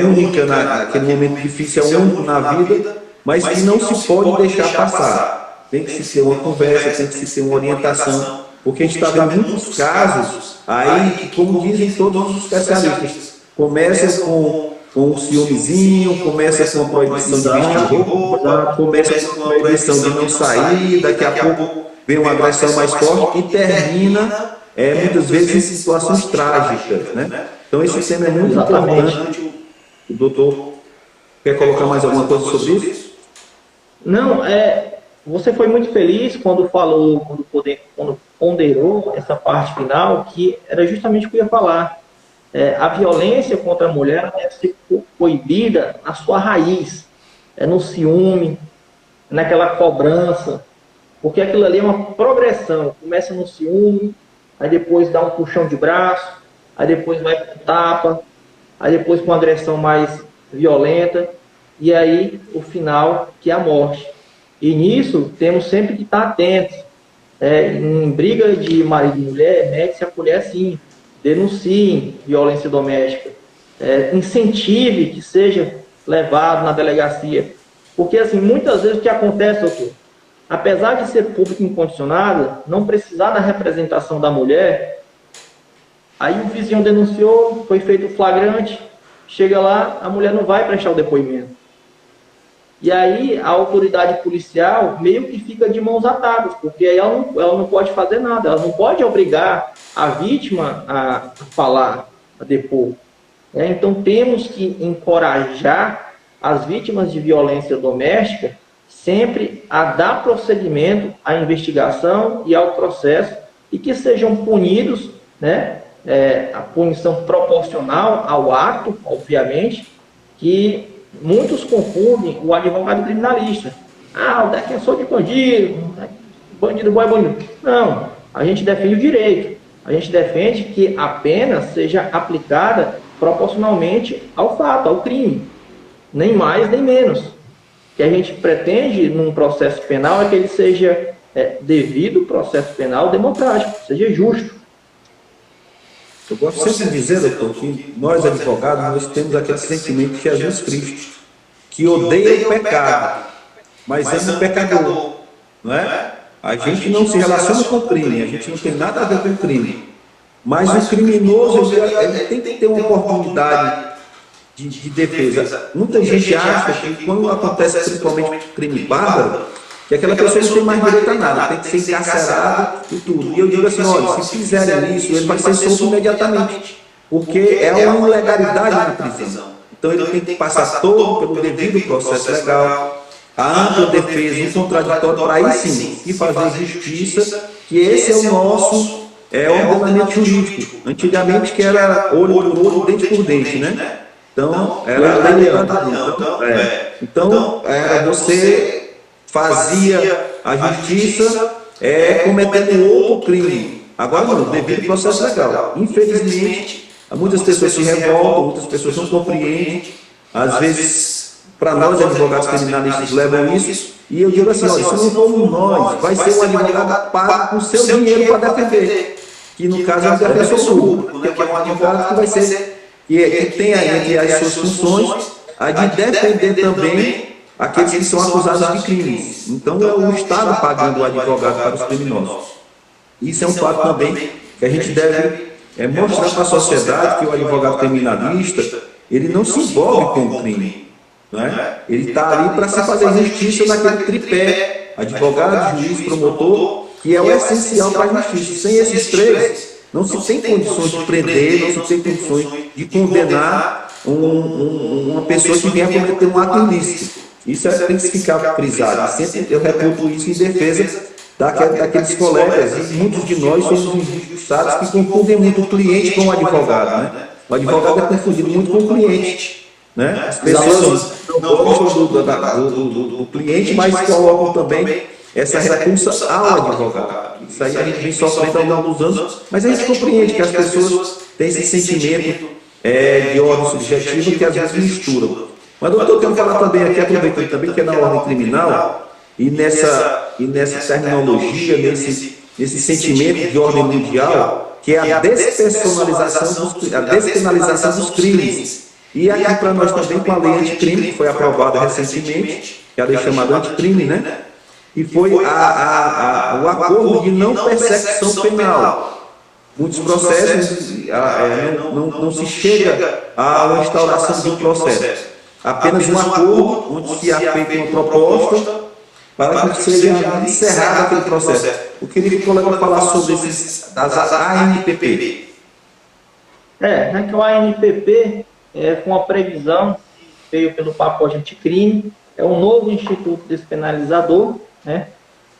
única, naquele momento difícil, é único na vida, mas que não se pode deixar passar. Tem que se ter uma conversa, tem que se ter uma orientação, porque a gente está vendo muitos casos aí que, como dizem todos os especialistas, começam com um ciúmezinho, começa com a proibição de vestir roupa, começa com a proibição de não sair, daqui a pouco vem uma agressão mais forte e termina, muitas vezes, em situações trágicas. Né? Então, esse tema é muito importante. O doutor quer colocar mais alguma coisa sobre isso? Não, você foi muito feliz quando falou, quando ponderou essa parte final, que era justamente o que eu ia falar. A violência contra a mulher ela deve ser coibida na sua raiz, no ciúme, naquela cobrança, porque aquilo ali é uma progressão. Começa no ciúme, aí depois dá um puxão de braço, aí depois vai com tapa, aí depois com agressão mais violenta, e aí o final, que é a morte. E nisso temos sempre que estar atentos. Em briga de marido e mulher, mete-se a colher sim, denunciem violência doméstica, incentive que seja levado na delegacia. Porque, assim, muitas vezes o que acontece, doutor, apesar de ser público incondicionado, não precisar da representação da mulher, aí o vizinho denunciou, foi feito o flagrante, chega lá, a mulher não vai prestar o depoimento. E aí a autoridade policial meio que fica de mãos atadas, porque aí ela não pode fazer nada, ela não pode obrigar a vítima a falar, a depor. Então temos que encorajar as vítimas de violência doméstica sempre a dar prosseguimento à investigação e ao processo e que sejam punidos, a punição proporcional ao ato, obviamente, que muitos confundem o advogado criminalista. O defensor de bandido, bandido bom é bandido. Não, a gente defende o direito. A gente defende que a pena seja aplicada proporcionalmente ao fato, ao crime. Nem mais, nem menos. O que a gente pretende num processo penal é que ele seja devido processo penal democrático, seja justo. Eu gosto sempre de dizer, doutor, que nós advogados, nós temos aquele sentimento de Jesus Cristo, que odeia o pecado, mas ama o pecador, não é? A gente não se relaciona com o crime, a gente não tem nada a ver com o crime, mas o criminoso, ele tem que ter uma oportunidade de defesa. Muita gente acha que quando acontece principalmente crime bárbaro, que aquela pessoa não tem mais direito a nada, tem que ser encarcerado e tudo. E eu digo assim, olha, se fizerem isso, ele vai ser solto imediatamente, porque é uma ilegalidade na prisão. Então ele tem que passar todo pelo devido processo legal, a ampla defesa, um contraditório para aí sim, e fazer justiça, que esse é o nosso ordenamento jurídico. Antigamente que era olho por olho, dente por dente, né? Então, era a lei legal. Então, era você fazia a justiça cometendo outro crime. Agora não, devido ao processo legal. Infelizmente, muitas pessoas se revoltam, muitas pessoas não compreendem. Às vezes, para nós, advogados criminalistas, levam isso. E eu digo assim, olha, se não for nós, vai ser um advogado pago com seu dinheiro para defender. Que no caso é o defensor público, que é um advogado que vai ser, que tem aí entre as suas funções a de defender também aqueles que são acusados de crimes. Então é o Estado pagando o advogado para os criminosos. Isso é um fato também que a gente deve mostrar para a sociedade que o advogado criminalista ele não se envolve com o crime. Ele está ali para se fazer justiça naquele tripé, advogado, juiz, promotor, que é o essencial para a justiça. Sem esses três, não se tem condições de prender, não se tem condições de condenar uma pessoa que venha cometer um ato ilícito. Isso tem que ficar frisado. Sempre eu reputo isso em defesa daqueles colegas, e muitos de nós somos injustiçados que confundem muito o cliente com o advogado. O advogado é confundido muito com o cliente. As pessoas não gostam do cliente, mas colocam também essa repulsa ao advogado. Isso aí a gente vem sofrendo ao longo dos anos, mas a gente compreende que as pessoas têm esse sentimento de ordem subjetiva que às vezes misturam. Mas, doutor, eu quero falar também aqui, aproveitando também, que é na ordem criminal, e nessa terminologia, nesse sentimento de ordem mundial, que é a despenalização dos crimes. E aqui para nós também com a lei anticrime, que foi aprovada recentemente, que é a lei chamada anticrime, e foi o acordo de não persecução penal. Muitos processos não se chega à instauração de um processo. Apenas um acordo onde se é feita uma proposta para que seja encerrado aquele processo. Eu queria que o colega falasse sobre das ANPP. Que o ANPP, com a previsão que veio pelo pacote anticrime, é um novo instituto despenalizador, né,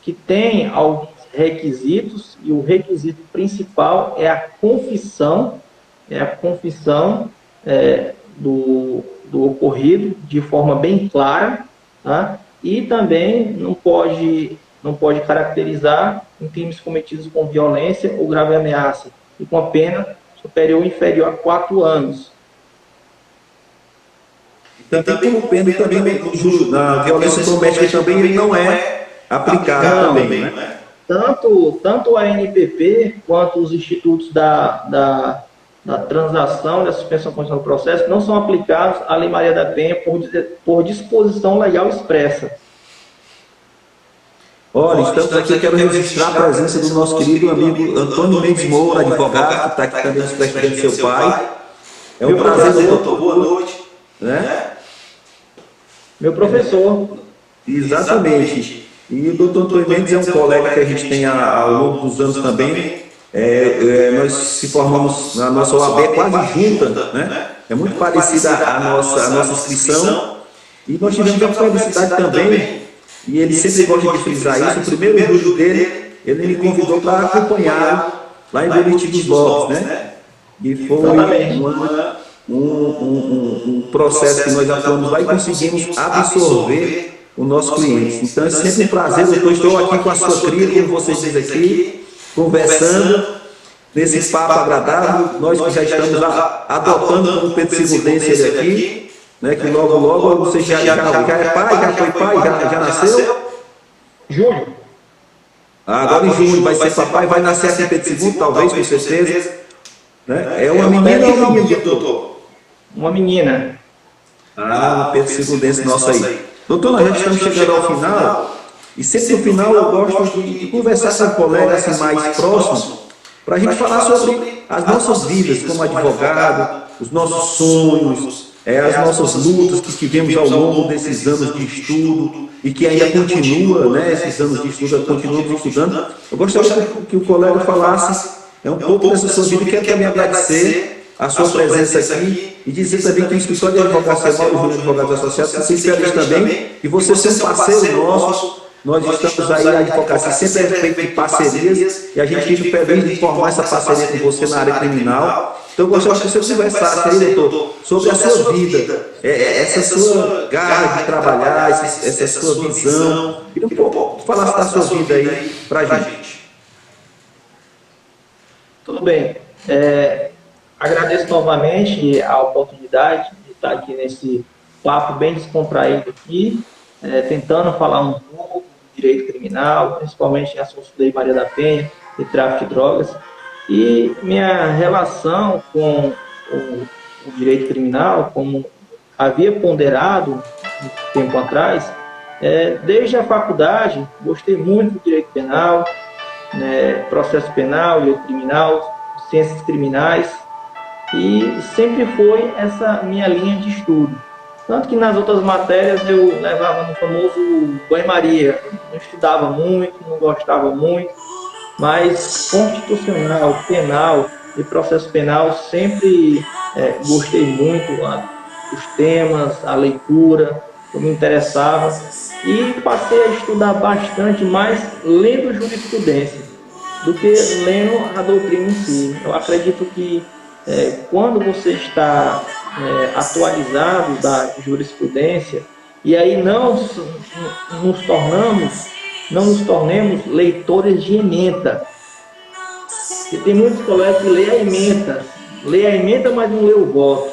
que tem alguns requisitos, e o requisito principal é a confissão, do ocorrido de forma bem clara, tá? E também não pode caracterizar em crimes cometidos com violência ou grave ameaça, e com a pena superior ou inferior a 4 anos. Também como pena também na violência doméstica também ele não é aplicado também, né? Tanto a NPP quanto os institutos da transação e da suspensão condicional do processo não são aplicados à Lei Maria da Penha por disposição legal expressa. Olha, estamos aqui, eu quero registrar a presença do nosso querido amigo Antônio Mendes Moura, advogado, que está aqui também nos prestigiando seu pai. É um prazer, doutor. Boa noite. Né? Meu professor. Exatamente. E o doutor Antônio Mendes é um colega que a gente tem ao longo dos anos também. Nós se formamos na nossa OAB quase junta, né? É muito parecida a nossa inscrição. E nós tivemos a felicidade também, e ele sempre gosta de frisar isso, o primeiro júri dele, ele me convidou para acompanhar lá em Buriti dos Lopes, né? E foi um processo que nós atuamos lá e conseguimos absorver o nosso cliente. Então é sempre um prazer, doutor, estou aqui com a sua cria, como vocês dizem aqui, conversando nesse papo agradável. Nós que já estamos adotando como Pedro Segudense ele aqui, né, que logo você já é pai, já foi pai, já nasceu? Junho. Agora em junho vai ser papai, vai nascer aqui Pedro II, talvez, com certeza. Né? É uma menina ou um menino, doutor? Uma menina. Pedro Segudense nosso aí. Doutor, nós já estamos chegando ao final, e sempre no final eu gosto de conversar com colegas assim, mais próximos, para a gente falar sobre as nossas vidas como advogado, os nossos sonhos, as nossas lutas que tivemos ao longo desses anos de estudo e que ainda continua, né, esses anos de estudo, continuamos estudando. Eu gostaria que o colega falasse um pouco dessa sua vida, e quero também agradecer a sua presença aqui e dizer também que o escritório de advocacia Mauro Júnior Advogados Associados, que vocês feliz também, e você ser um parceiro nosso. Nós estamos aí, a advocacia sempre é feita em parcerias, e a gente fica feliz de formar essa parceria com você na área criminal. Então eu gostaria que você conversasse aí, doutor, sobre a sua vida, essa sua garra de trabalhar, essa sua visão, e um pouco falasse da sua vida aí para a gente. Tudo bem. Agradeço novamente a oportunidade de estar aqui nesse papo bem descontraído aqui, tentando falar um pouco do direito criminal, principalmente em assuntos da Lei Maria da Penha e tráfico de drogas. E minha relação com o direito criminal, como havia ponderado um tempo atrás, desde a faculdade, gostei muito do direito penal, processo penal, direito criminal, ciências criminais, e sempre foi essa minha linha de estudo. Tanto que nas outras matérias eu levava no famoso banho-maria, não estudava muito, não gostava muito, mas constitucional, penal e processo penal sempre gostei muito, os temas, a leitura, eu me interessava, e passei a estudar bastante mais lendo jurisprudência do que lendo a doutrina em si. Eu acredito que quando você está atualizado da jurisprudência, e aí não nos tornemos leitores de ementa. E tem muitos colegas que lê a ementa, mas não lê o voto.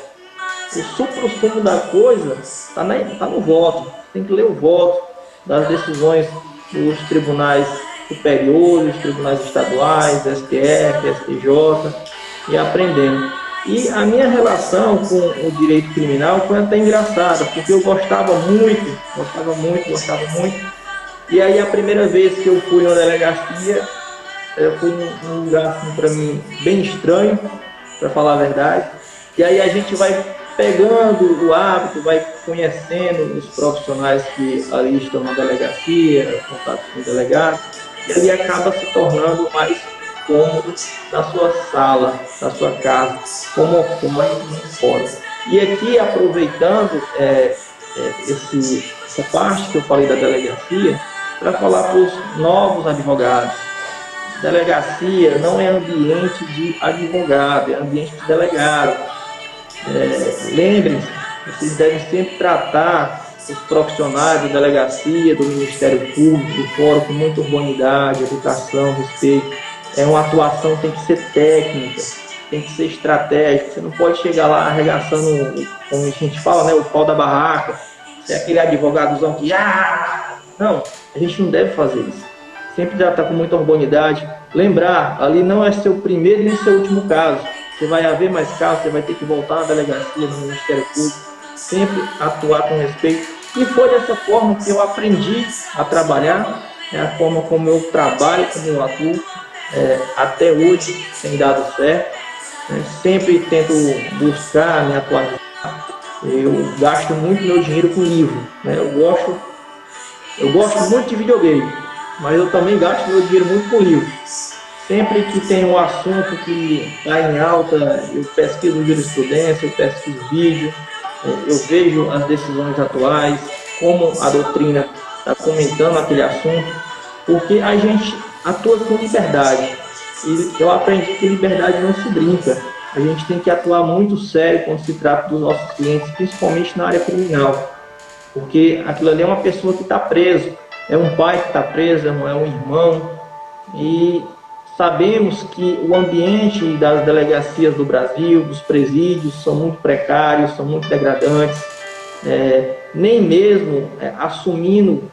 O supra-sumo da coisa está no voto. Tem que ler o voto das decisões dos tribunais superiores, tribunais estaduais, STF, STJ, e aprendendo. E a minha relação com o direito criminal foi até engraçada, porque eu gostava muito. E aí a primeira vez que eu fui na delegacia, eu fui num lugar assim, para mim bem estranho, para falar a verdade. E aí a gente vai pegando o hábito, vai conhecendo os profissionais que ali estão na delegacia, contato com o delegado, e ali acaba se tornando mais cômodo na sua sala, na sua casa, como fora. E aqui, aproveitando essa parte que eu falei da delegacia para falar para os novos advogados. Delegacia não é ambiente de advogado, é ambiente de delegado. Lembrem-se, vocês devem sempre tratar os profissionais da delegacia, do Ministério Público, do Fórum com muita urbanidade, educação, respeito. Uma atuação tem que ser técnica, tem que ser estratégica. Você não pode chegar lá arregaçando, como a gente fala, né, o pau da barraca. Você é aquele advogadozão que não, a gente não deve fazer isso. Sempre tratar com muita urbanidade. Lembrar, ali não é seu primeiro nem seu último caso. Você vai haver mais casos, você vai ter que voltar na delegacia, no Ministério Público. Sempre atuar com respeito. E foi dessa forma que eu aprendi a trabalhar, é a forma como eu trabalho, como eu atuo. Até hoje tem dado certo. Sempre tento buscar me atualizar. Eu gasto muito meu dinheiro com livro. Eu gosto muito de videogame, mas eu também gasto meu dinheiro muito com livro. Sempre que tem um assunto que está em alta, eu pesquiso jurisprudência, eu pesquiso vídeo, eu vejo as decisões atuais, como a doutrina está comentando aquele assunto, porque a gente atua com liberdade. E eu aprendi que liberdade não se brinca. A gente tem que atuar muito sério quando se trata dos nossos clientes, principalmente na área criminal. Porque aquilo ali é uma pessoa que está preso, é um pai que está preso, é um irmão. E sabemos que o ambiente das delegacias do Brasil, dos presídios, são muito precários, são muito degradantes. Nem mesmo assumindo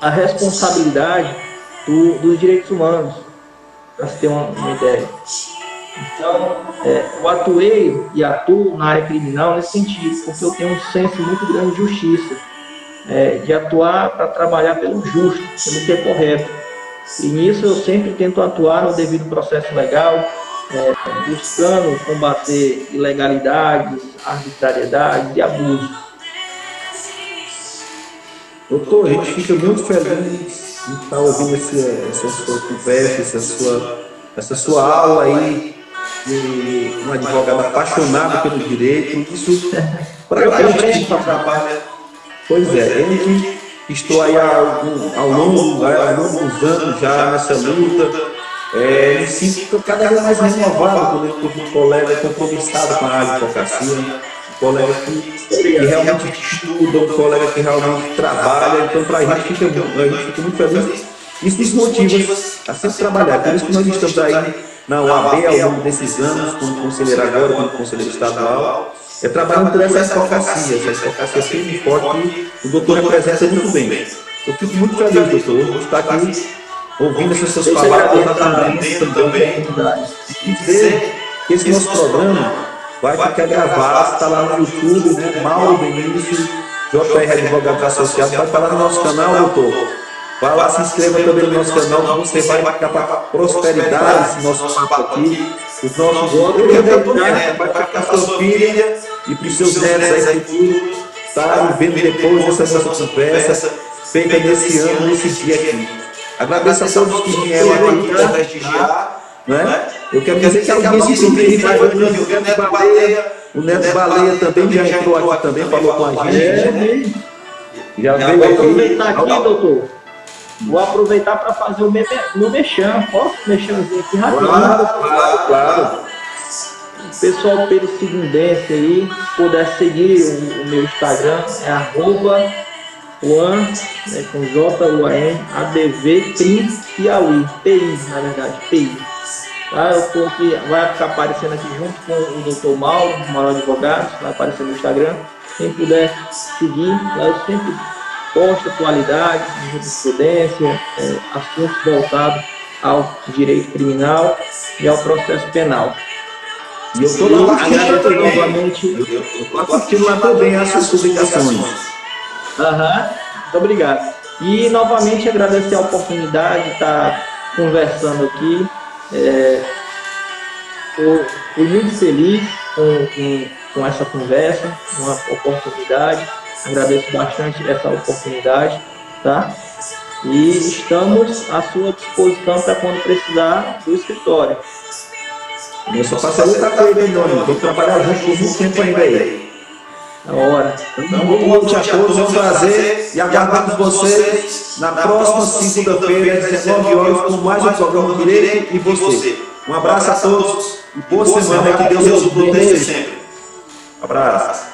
a responsabilidade dos direitos humanos, para se ter uma ideia. Então, eu atuei e atuo na área criminal nesse sentido, porque eu tenho um senso muito grande de justiça, de atuar para trabalhar pelo justo, pelo que é correto. E nisso eu sempre tento atuar no devido processo legal, buscando combater ilegalidades, arbitrariedades e abusos. Doutor, a gente fica muito feliz em estar ouvindo essa sua conversa, essa sua aula aí de um advogado apaixonado pelo direito. Isso para a gente que trabalha. Pois é, eu que estou aí ao longo dos anos já nessa luta, me sinto cada vez mais renovado quando eu estou com um colega compromissado com a advocacia, um colega que realmente estuda, um colega que realmente trabalha. Então, para a gente fica muito feliz. Isso nos motiva a sempre trabalhar. Por isso que nós estamos aí na UAB ao longo desses anos, como conselheiro agora, como conselheiro estadual, trabalhando por essa advocacia firme e forte que o doutor representa muito bem. Eu fico muito feliz, doutor, de estar aqui ouvindo essas suas palavras, aprendendo também, e dizer que esse nosso programa vai ficar gravado, está lá no YouTube, né? Mauro Benício, JR Advogados Associados, vai falar no nosso canal, doutor. Vai lá, se inscreva também no nosso canal, você vai marcar para prosperidade esse nosso papo aqui, os nossos outros, vai ficar para sua filha e para os seus netos aí futuro, estarem vendo depois dessa nossa conversa feita nesse ano, nesse dia aqui. Agradeço a todos que vieram aqui para prestigiar, né? Eu quero dizer que alguém se inscreve, o Neto Baleia também já entrou aqui também, falou com a gente. Já veio aqui. Aproveitar aqui, doutor. Vou aproveitar para fazer o meu mexão. Posso mexãozinho aqui rapidinho? Claro. O pessoal pelo Segundência aí, se puder seguir o meu Instagram, é @Juan, com JUAN, ADV, Piauí, PI, na verdade, PI. Tá? Eu estou aqui, vai ficar aparecendo aqui junto com o Dr. Mauro Advogados, vai aparecer no Instagram. Quem puder seguir, lá eu sempre posto atualidades, jurisprudência, assuntos voltados ao direito criminal e ao processo penal. E eu estou lá assistindo lá também as suas publicações. Muito obrigado. E novamente agradecer a oportunidade de estar conversando aqui. Fui muito feliz com essa conversa, uma oportunidade. Agradeço bastante essa oportunidade, tá? E estamos à sua disposição para quando precisar do escritório. Nossa parceria está feita, Doni. Vamos trabalhar junto por muito tempo ainda aí. Na hora. Então, boa noite a todos, é um prazer e aguardamos vocês na próxima segunda-feira, às 19 horas, com mais um programa Direito e Você. Um abraço a todos e boa semana, que Deus nos proteja sempre. Um abraço.